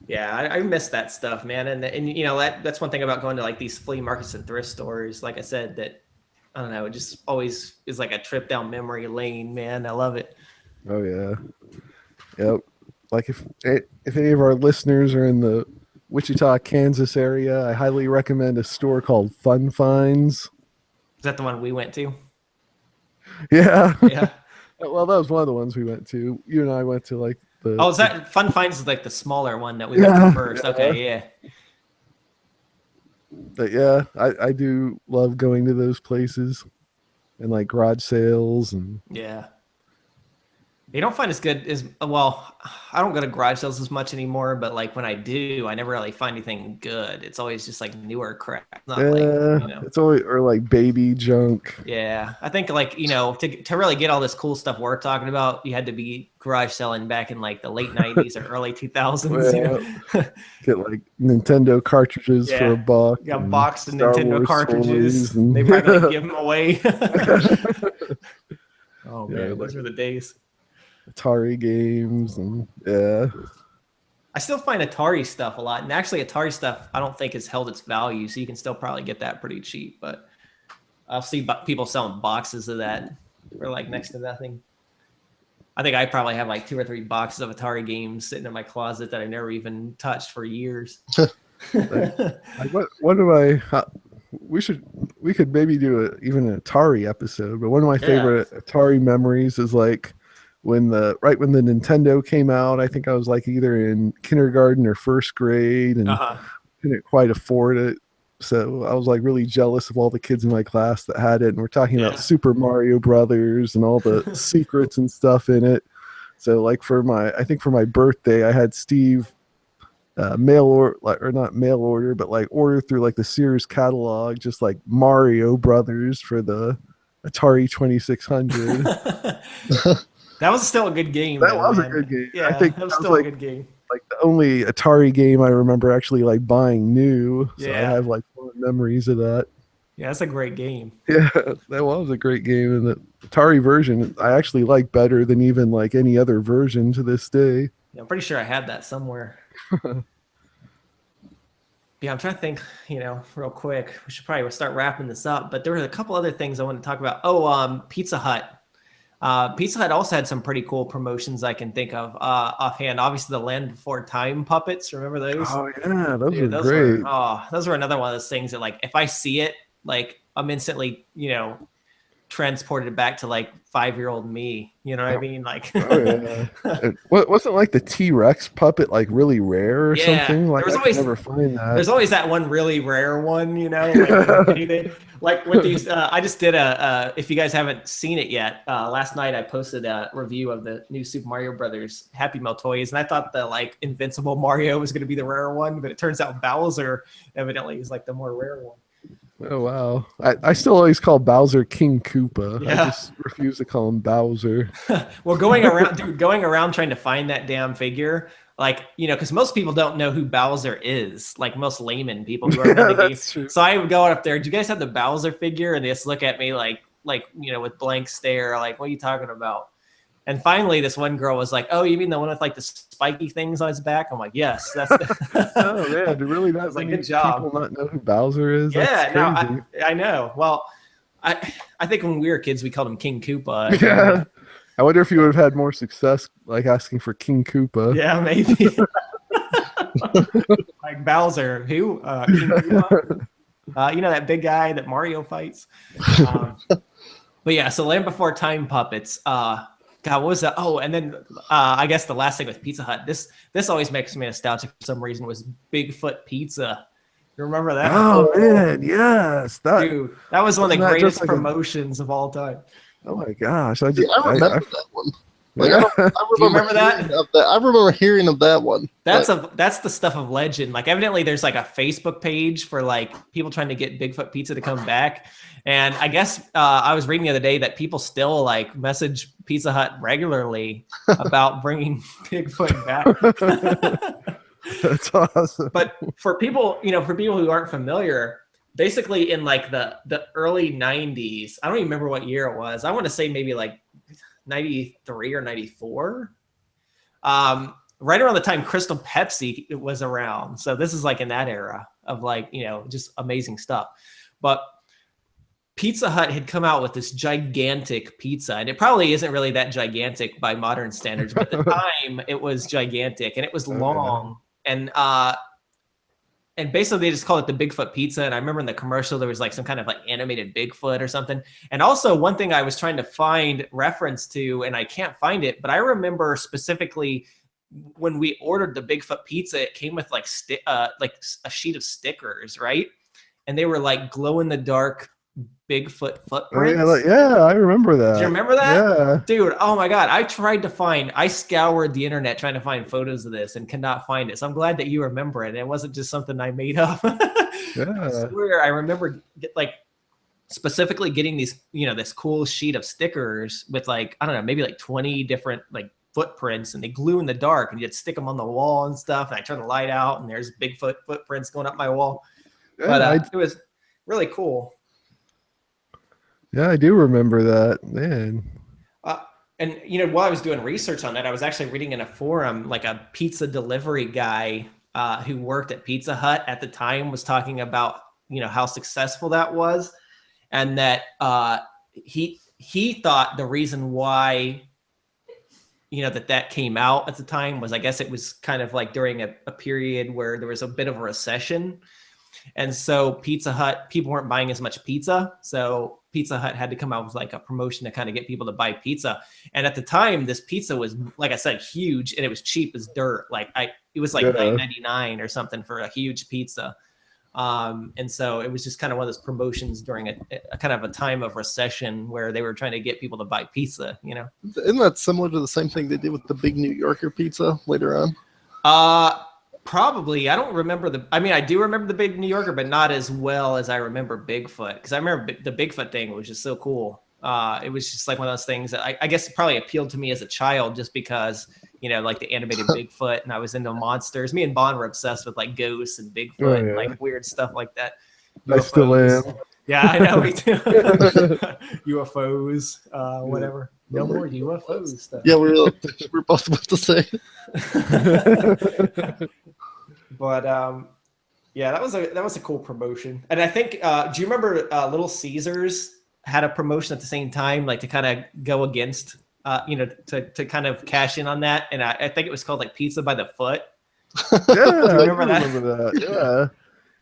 Yeah, I miss that stuff, man. And you know that's one thing about going to like these flea markets and thrift stores. Like I said, that I don't know, it just always is like a trip down memory lane, man. I love it. Oh yeah, yep. Like if any of our listeners are in the Wichita, Kansas area, I highly recommend a store called Fun Finds. Is that the one we went to? Yeah. Yeah. Well, that was one of the ones we went to. You and I went to like the. Oh, is that Fun Finds is like the smaller one that we went to first? Yeah. Okay, yeah. But yeah, I do love going to those places and like garage sales and. Yeah. You don't find as good as well. I don't go to garage sales as much anymore, but like when I do, I never really find anything good. It's always just like newer crap. Not like, you know. It's always or like baby junk. Yeah, I think like to really get all this cool stuff we're talking about, you had to be garage selling back in like the late '90s or early 2000s. Yeah. Get like Nintendo cartridges for $1. Got a box of Nintendo cartridges. They probably like, give them away. Oh man, those were the days. Atari games and yeah. I still find Atari stuff a lot, and actually Atari stuff I don't think has held its value, so you can still probably get that pretty cheap. But I'll see people selling boxes of that for like next to nothing. I think I probably have like 2 or 3 boxes of Atari games sitting in my closet that I never even touched for years. Like what do I? We could maybe do even an Atari episode, but one of my favorite Atari memories is like. When the Nintendo came out, I think I was like either in kindergarten or first grade and couldn't quite afford it. So I was like really jealous of all the kids in my class that had it. And we're talking about Super Mario Brothers and all the secrets and stuff in it. So like for my birthday, I had Steve not mail order, but like order through like the Sears catalog, just like Mario Brothers for the Atari 2600. That was still a good game. That was a good game. Yeah, I think that was still a good game. Like the only Atari game I remember actually like buying new. So I have like fond memories of that. Yeah, that's a great game. Yeah, that was a great game. And the Atari version I actually like better than even like any other version to this day. Yeah, I'm pretty sure I had that somewhere. Yeah, I'm trying to think, real quick. We should probably start wrapping this up. But there were a couple other things I wanted to talk about. Oh, Pizza Hut. Pizza Hut also had some pretty cool promotions I can think of offhand. Obviously, the Land Before Time puppets. Remember those? Oh yeah, those were great. Those were another one of those things that, like, if I see it, like, I'm instantly, transported back to like 5-year-old me. You know what I mean? Like, wasn't like the T-Rex puppet like really rare or something? Like, I could never find that. There's always that one really rare one, like with these. I just did if you guys haven't seen it yet, last night I posted a review of the new Super Mario Brothers Happy Meal toys, and I thought the like Invincible Mario was going to be the rare one, but it turns out Bowser evidently is like the more rare one. Oh wow! I still always call Bowser King Koopa. Yeah. I just refuse to call him Bowser. Well, going around trying to find that damn figure, like, because most people don't know who Bowser is. Like most layman people who are into the game. True. So I would go up there. Do you guys have the Bowser figure? And they just look at me like with blank stare, like, what are you talking about? And finally, this one girl was like, "Oh, you mean the one with like the spiky things on his back?" I'm like, "Yes, that's." Oh man, do really not like, many good job. people not know who Bowser is? Yeah, no, I know. Well, I think when we were kids, we called him King Koopa. Yeah, I wonder if you would have had more success like asking for King Koopa. Yeah, maybe. Like Bowser, who? King Koopa? That big guy that Mario fights. But yeah, so Land Before Time puppets. God, what was that? Oh, and then I guess the last thing with Pizza Hut. This always makes me nostalgic for some reason. Was Bigfoot Pizza. You remember that? Oh man, yes. Dude, that was one of the wasn't that greatest just like promotions of all time. Oh my gosh! I remember that one. Like, Yeah. I Do you remember that? I remember hearing of that one. That's the stuff of legend. Like, evidently there's like a Facebook page for like people trying to get Bigfoot Pizza to come back. And I guess I was reading the other day that people still like message Pizza Hut regularly about bringing Bigfoot back. That's awesome. But for people, who aren't familiar, basically in like the early 90s, I don't even remember what year it was. I want to say maybe like 93 or 94. Right around the time Crystal Pepsi was around. So this is like in that era of like, just amazing stuff. But Pizza Hut had come out with this gigantic pizza, and it probably isn't really that gigantic by modern standards, but at the time it was gigantic and it was long. And basically they just called it the Bigfoot Pizza. And I remember in the commercial, there was like some kind of like animated Bigfoot or something. And also one thing I was trying to find reference to, and I can't find it, but I remember specifically when we ordered the Bigfoot Pizza, it came with like a sheet of stickers, right? And they were like glow in the dark Bigfoot footprints. Yeah, I remember that. Do you remember that? Yeah. Dude, oh my God. I scoured the internet trying to find photos of this and could not find it. So I'm glad that you remember it. It wasn't just something I made up. Yeah. I swear I remember like specifically getting these, this cool sheet of stickers with like, I don't know, maybe like 20 different like footprints, and they glue in the dark, and you'd stick them on the wall and stuff. And I turn the light out and there's Bigfoot footprints going up my wall. Yeah, But it was really cool. Yeah, I do remember that, man. And while I was doing research on that, I was actually reading in a forum, like a pizza delivery guy who worked at Pizza Hut at the time was talking about, how successful that was, and that he thought the reason why, that came out at the time was, I guess it was kind of like during a period where there was a bit of a recession. And so Pizza Hut, people weren't buying as much pizza. So Pizza Hut had to come out with like a promotion to kind of get people to buy pizza. And at the time, this pizza was, like I said, huge, and it was cheap as dirt. Like it was like $9.99 or something for a huge pizza. And so it was just kind of one of those promotions during a kind of a time of recession where they were trying to get people to buy pizza, Isn't that similar to the same thing they did with the big New Yorker pizza later on? Probably. I don't remember I do remember the big New Yorker, but not as well as I remember Bigfoot, because I remember the Bigfoot thing was just so cool. It was just like one of those things that I guess it probably appealed to me as a child just because, like the animated Bigfoot, and I was into monsters. Me and Bon were obsessed with like ghosts and Bigfoot and like weird stuff like that. UFOs. I still am. Yeah, I know. Me too. UFOs, whatever. No more UFO stuff. Yeah, we're both about to say. But yeah, that was a cool promotion. And I think, do you remember Little Caesars had a promotion at the same time, like to kind of go against, to kind of cash in on that? And I think it was called like Pizza by the Foot. Yeah, do you remember that? Yeah.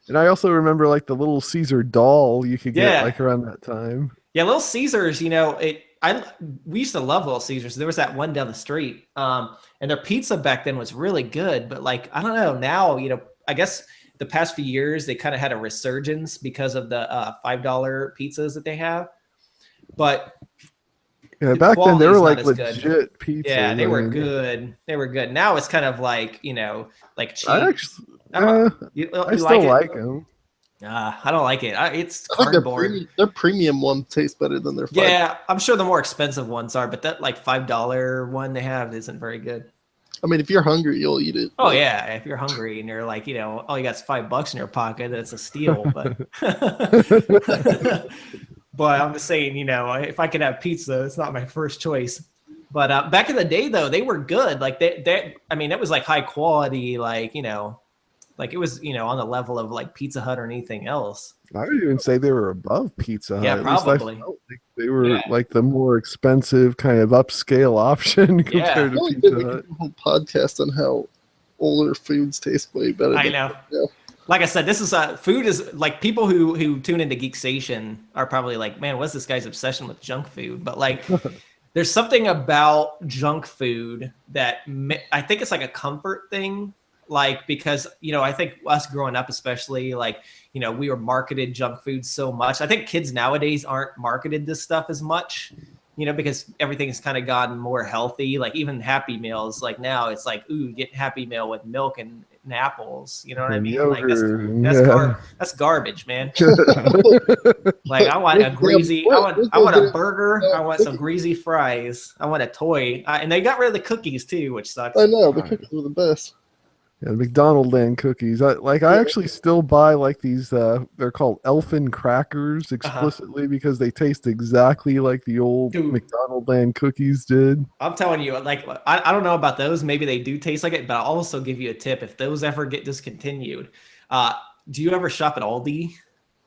And I also remember like the Little Caesar doll you could get like around that time. Yeah, Little Caesars, we used to love Little Caesars. There was that one down the street, and their pizza back then was really good. But like, I don't know now, I guess the past few years they kind of had a resurgence because of the $5 pizzas that they have. But yeah, back then they were like legit pizza. Yeah, they were good. They were good. Now it's kind of like like cheap. I actually, I still like them. I don't like it. It's cardboard. Their premium one tastes better than their $5. Yeah, I'm sure the more expensive ones are, but that like $5 one they have isn't very good. I mean, if you're hungry, you'll eat it. Oh yeah, if you're hungry and you're like, all you got is $5 in your pocket, that's a steal. But but I'm just saying, if I could have pizza, it's not my first choice. But back in the day, though, they were good. Like it was like high quality, like like it was, on the level of like Pizza Hut or anything else. I would even say they were above Pizza Hut. Yeah, probably. I felt like they were like the more expensive kind of upscale option compared to Pizza Hut. We could do a whole podcast on how older foods taste way better. I know. Like I said, this is food is like people who tune into Geeksation are probably like, man, what's this guy's obsession with junk food? But like, there's something about junk food that I think it's like a comfort thing. like, because, you know, I think us growing up, especially, like, you know, we were marketed junk food so much. I think kids nowadays aren't marketed this stuff as much, you know, because everything's kind of gotten more healthy. Like even Happy Meals, like now it's like, ooh, get Happy Meal with milk and apples. You know what I mean? Like that's garbage, man. Like I want a greasy, I want a burger. I want some greasy fries. I want a toy. And they got rid of the cookies too, which sucks. I know, the cookies were the best. Yeah, the McDonald Land cookies. I actually still buy like these. They're called Elfin crackers explicitly because they taste exactly like the old McDonald Land cookies did. I'm telling you, like I don't know about those. Maybe they do taste like it, but I'll also give you a tip. If those ever get discontinued, do you ever shop at Aldi?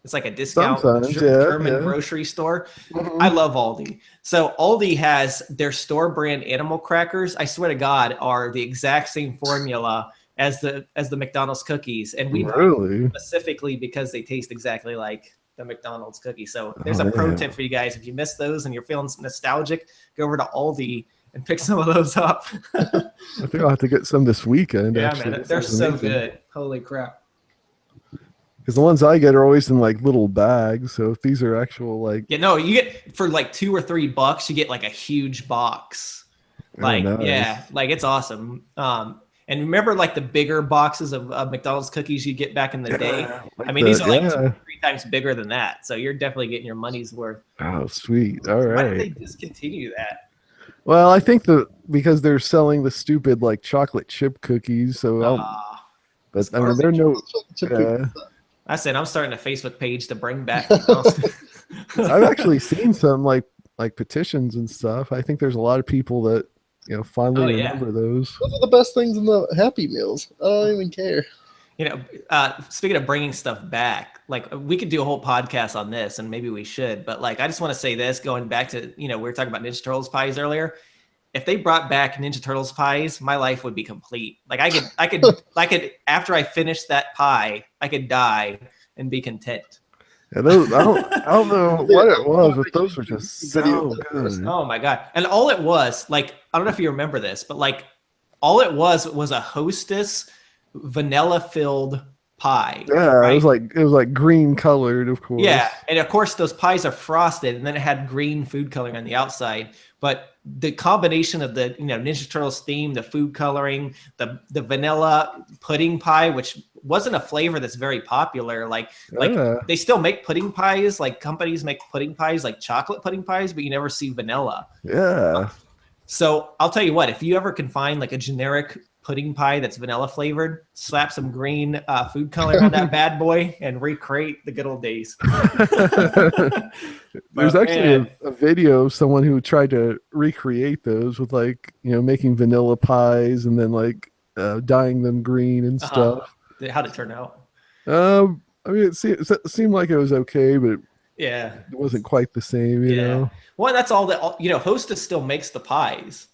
It's like a discount German grocery store. Mm-hmm. I love Aldi. So Aldi has their store brand animal crackers. I swear to God, are the exact same formula as the McDonald's cookies, and we buy them specifically because they taste exactly like the McDonald's cookie. So there's a pro tip for you guys. If you miss those and you're feeling nostalgic, go over to Aldi and pick some of those up. I think I'll have to get some this weekend. Yeah, actually. Man, they're so good. Holy crap. Because the ones I get are always in like little bags. So if these are actual like... Yeah, no, you get for like $2 or $3, you get like a huge box. Like, yeah, like it's awesome. And remember, like the bigger boxes of McDonald's cookies you get back in the day. Like I mean, these are like 2 or 3 times bigger than that. So you're definitely getting your money's worth. Oh, sweet! All right. Why did they discontinue that? Well, I think because they're selling the stupid like chocolate chip cookies. So, but I mean, they're no. I said I'm starting a Facebook page to bring back. I've actually seen some like petitions and stuff. I think there's a lot of people that, you know, fondly remember those. Those are the best things in the Happy Meals. I don't even care. You know, speaking of bringing stuff back, like we could do a whole podcast on this, and maybe we should. But like, I just want to say this, going back to, you know, we were talking about Ninja Turtles pies earlier. If they brought back Ninja Turtles pies, my life would be complete. Like I could after I finished that pie, I could die and be content. Yeah, those, I don't know what it was, but those were just so good. Oh my God. And all it was, like, I don't know if you remember this, but like all it was a Hostess vanilla filled pie. Yeah, right? it was like green colored, of course. Yeah, and of course those pies are frosted, and then it had green food coloring on the outside. But the combination of the, you know, Ninja Turtles theme, the food coloring, the vanilla pudding pie, which wasn't a flavor that's very popular. Like they still make pudding pies. Like companies make pudding pies, like chocolate pudding pies, but you never see vanilla. Yeah. So I'll tell you what, if you ever can find like a generic pudding pie that's vanilla flavored, slap some green food color on that bad boy and recreate the good old days. There's actually a video of someone who tried to recreate those with, like, you know, making vanilla pies and then like dyeing them green and stuff. How'd it turn out? I mean, it seemed like it was okay, but yeah, it wasn't quite the same, you know? Well, that's all that, you know, Hostess still makes the pies.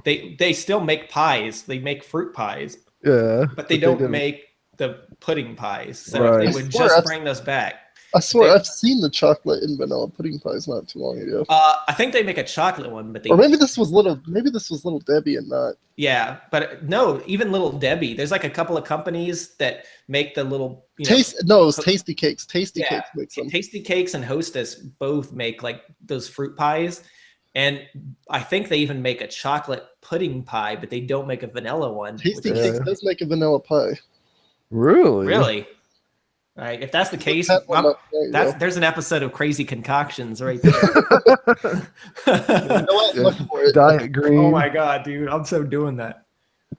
They still make pies. They make fruit pies. Yeah. But they don't make the pudding pies. So if they would just bring those back. I swear I've seen the chocolate and vanilla pudding pies not too long ago. I think they make a chocolate one, but or maybe this was Little Debbie and not. Yeah, but no, even Little Debbie. There's like a couple of companies that make the little, you know, it's Tasty Cakes. Tasty Cakes makes them. Tasty Cakes and Hostess both make like those fruit pies. And I think they even make a chocolate pudding pie, but they don't make a vanilla one. Tasty Cakes does make a vanilla pie. Really? Really? All right. If that's the case, there's an episode of Crazy Concoctions right there. Diet green. Oh my God, dude. I'm so doing that.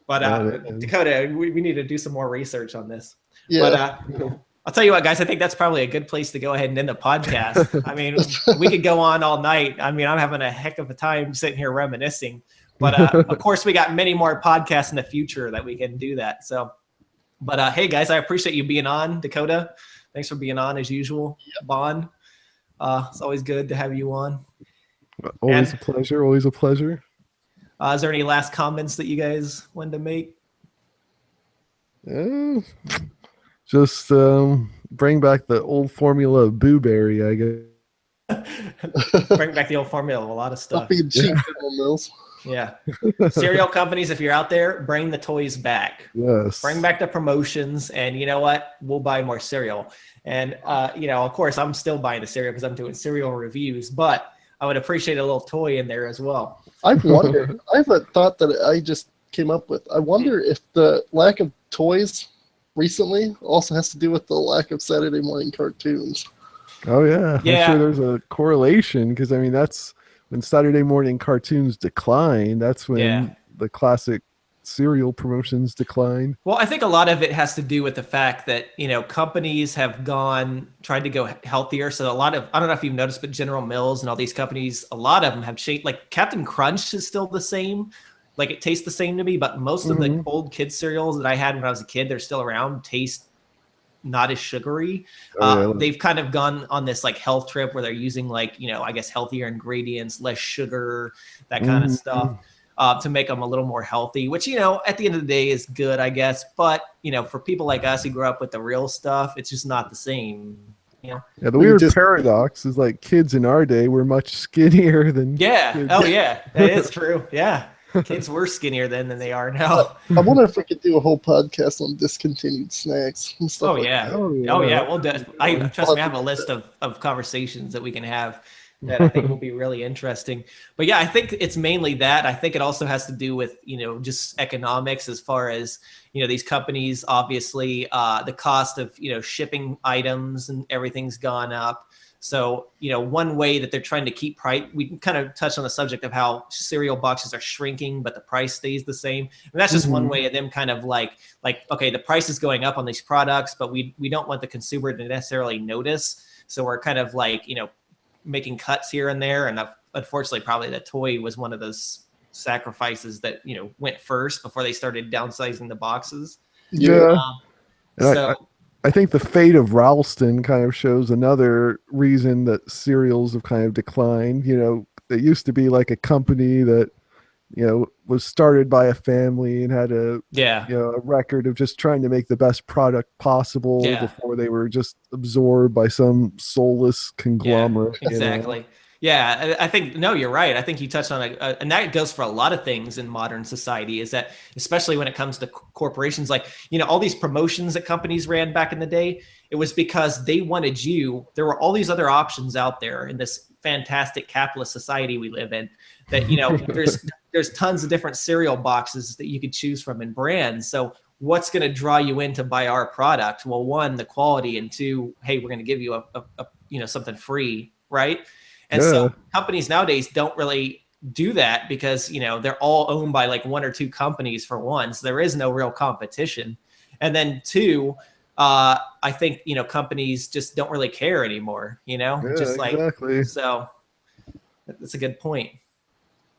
But Dakota, we need to do some more research on this. Yeah. But I'll tell you what, guys, I think that's probably a good place to go ahead and end the podcast. I mean, we could go on all night. I mean, I'm having a heck of a time sitting here reminiscing. But of course, we got many more podcasts in the future that we can do that. So, but hey, guys, I appreciate you being on, Dakota. Thanks for being on as usual. Yep. Bon. It's always good to have you on. Always a pleasure. Always a pleasure. Is there any last comments that you guys wanted to make? Yeah. Just bring back the old formula of Boo-Berry, I guess. Bring back the old formula of a lot of stuff. Stop being cheap, Mills. Yeah. Cereal companies, if you're out there, bring the toys back. Yes. Bring back the promotions, and you know what? We'll buy more cereal. And, of course, I'm still buying the cereal because I'm doing cereal reviews, but I would appreciate a little toy in there as well. I've wondered, I have a thought that I just came up with. I wonder if the lack of toys recently also has to do with the lack of Saturday morning cartoons. Oh, yeah. Yeah. I'm sure there's a correlation because, I mean, that's when Saturday morning cartoons decline. That's when the classic cereal promotions decline. Well, I think a lot of it has to do with the fact that, companies have tried to go healthier. So a lot of, I don't know if you've noticed, but General Mills and all these companies, a lot of them have changed. Like Captain Crunch is still the same. Like it tastes the same to me, but most of the old kids cereals that I had when I was a kid, they're still around, taste not as sugary. They've kind of gone on this like health trip where they're using like, I guess healthier ingredients, less sugar, that kind of stuff. To make them a little more healthy, which, at the end of the day is good, I guess. But, for people like us who grew up with the real stuff, it's just not the same. Yeah, the weird paradox is like kids in our day were much skinnier than kids. Oh, yeah, that is true. Yeah. Kids were skinnier then than they are now. I wonder if we could do a whole podcast on discontinued snacks and stuff. We'll trust me, I have a list of conversations that we can have that I think will be really interesting. But yeah, I think it's mainly that. I think it also has to do with, just economics as far as, these companies, obviously, the cost of, shipping items and everything's gone up. So, one way that they're trying to keep price, we can kind of touch on the subject of how cereal boxes are shrinking, but the price stays the same. And that's just one way of them kind of like, okay, the price is going up on these products, but we don't want the consumer to necessarily notice. So we're kind of like, making cuts here and there. And unfortunately, probably the toy was one of those sacrifices that, went first before they started downsizing the boxes. Yeah. I think the fate of Ralston kind of shows another reason that cereals have kind of declined. It used to be like a company that, was started by a family and had a record of just trying to make the best product possible before they were just absorbed by some soulless conglomerate. Yeah, exactly. Yeah, I think, no, you're right. I think you touched on and that goes for a lot of things in modern society, is that especially when it comes to corporations, like, all these promotions that companies ran back in the day, it was because they wanted there were all these other options out there in this fantastic capitalist society we live in that, there's tons of different cereal boxes that you could choose from and brands. So what's going to draw you in to buy our product? Well, one, the quality, and two, hey, we're going to give you a something free, right? And so companies nowadays don't really do that because, they're all owned by like one or two companies for one. So there is no real competition. And then two, I think, companies just don't really care anymore, exactly. So that's a good point.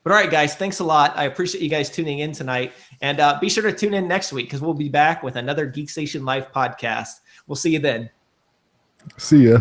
But all right, guys, thanks a lot. I appreciate you guys tuning in tonight. And be sure to tune in next week because we'll be back with another Geeksation Live podcast. We'll see you then. See ya.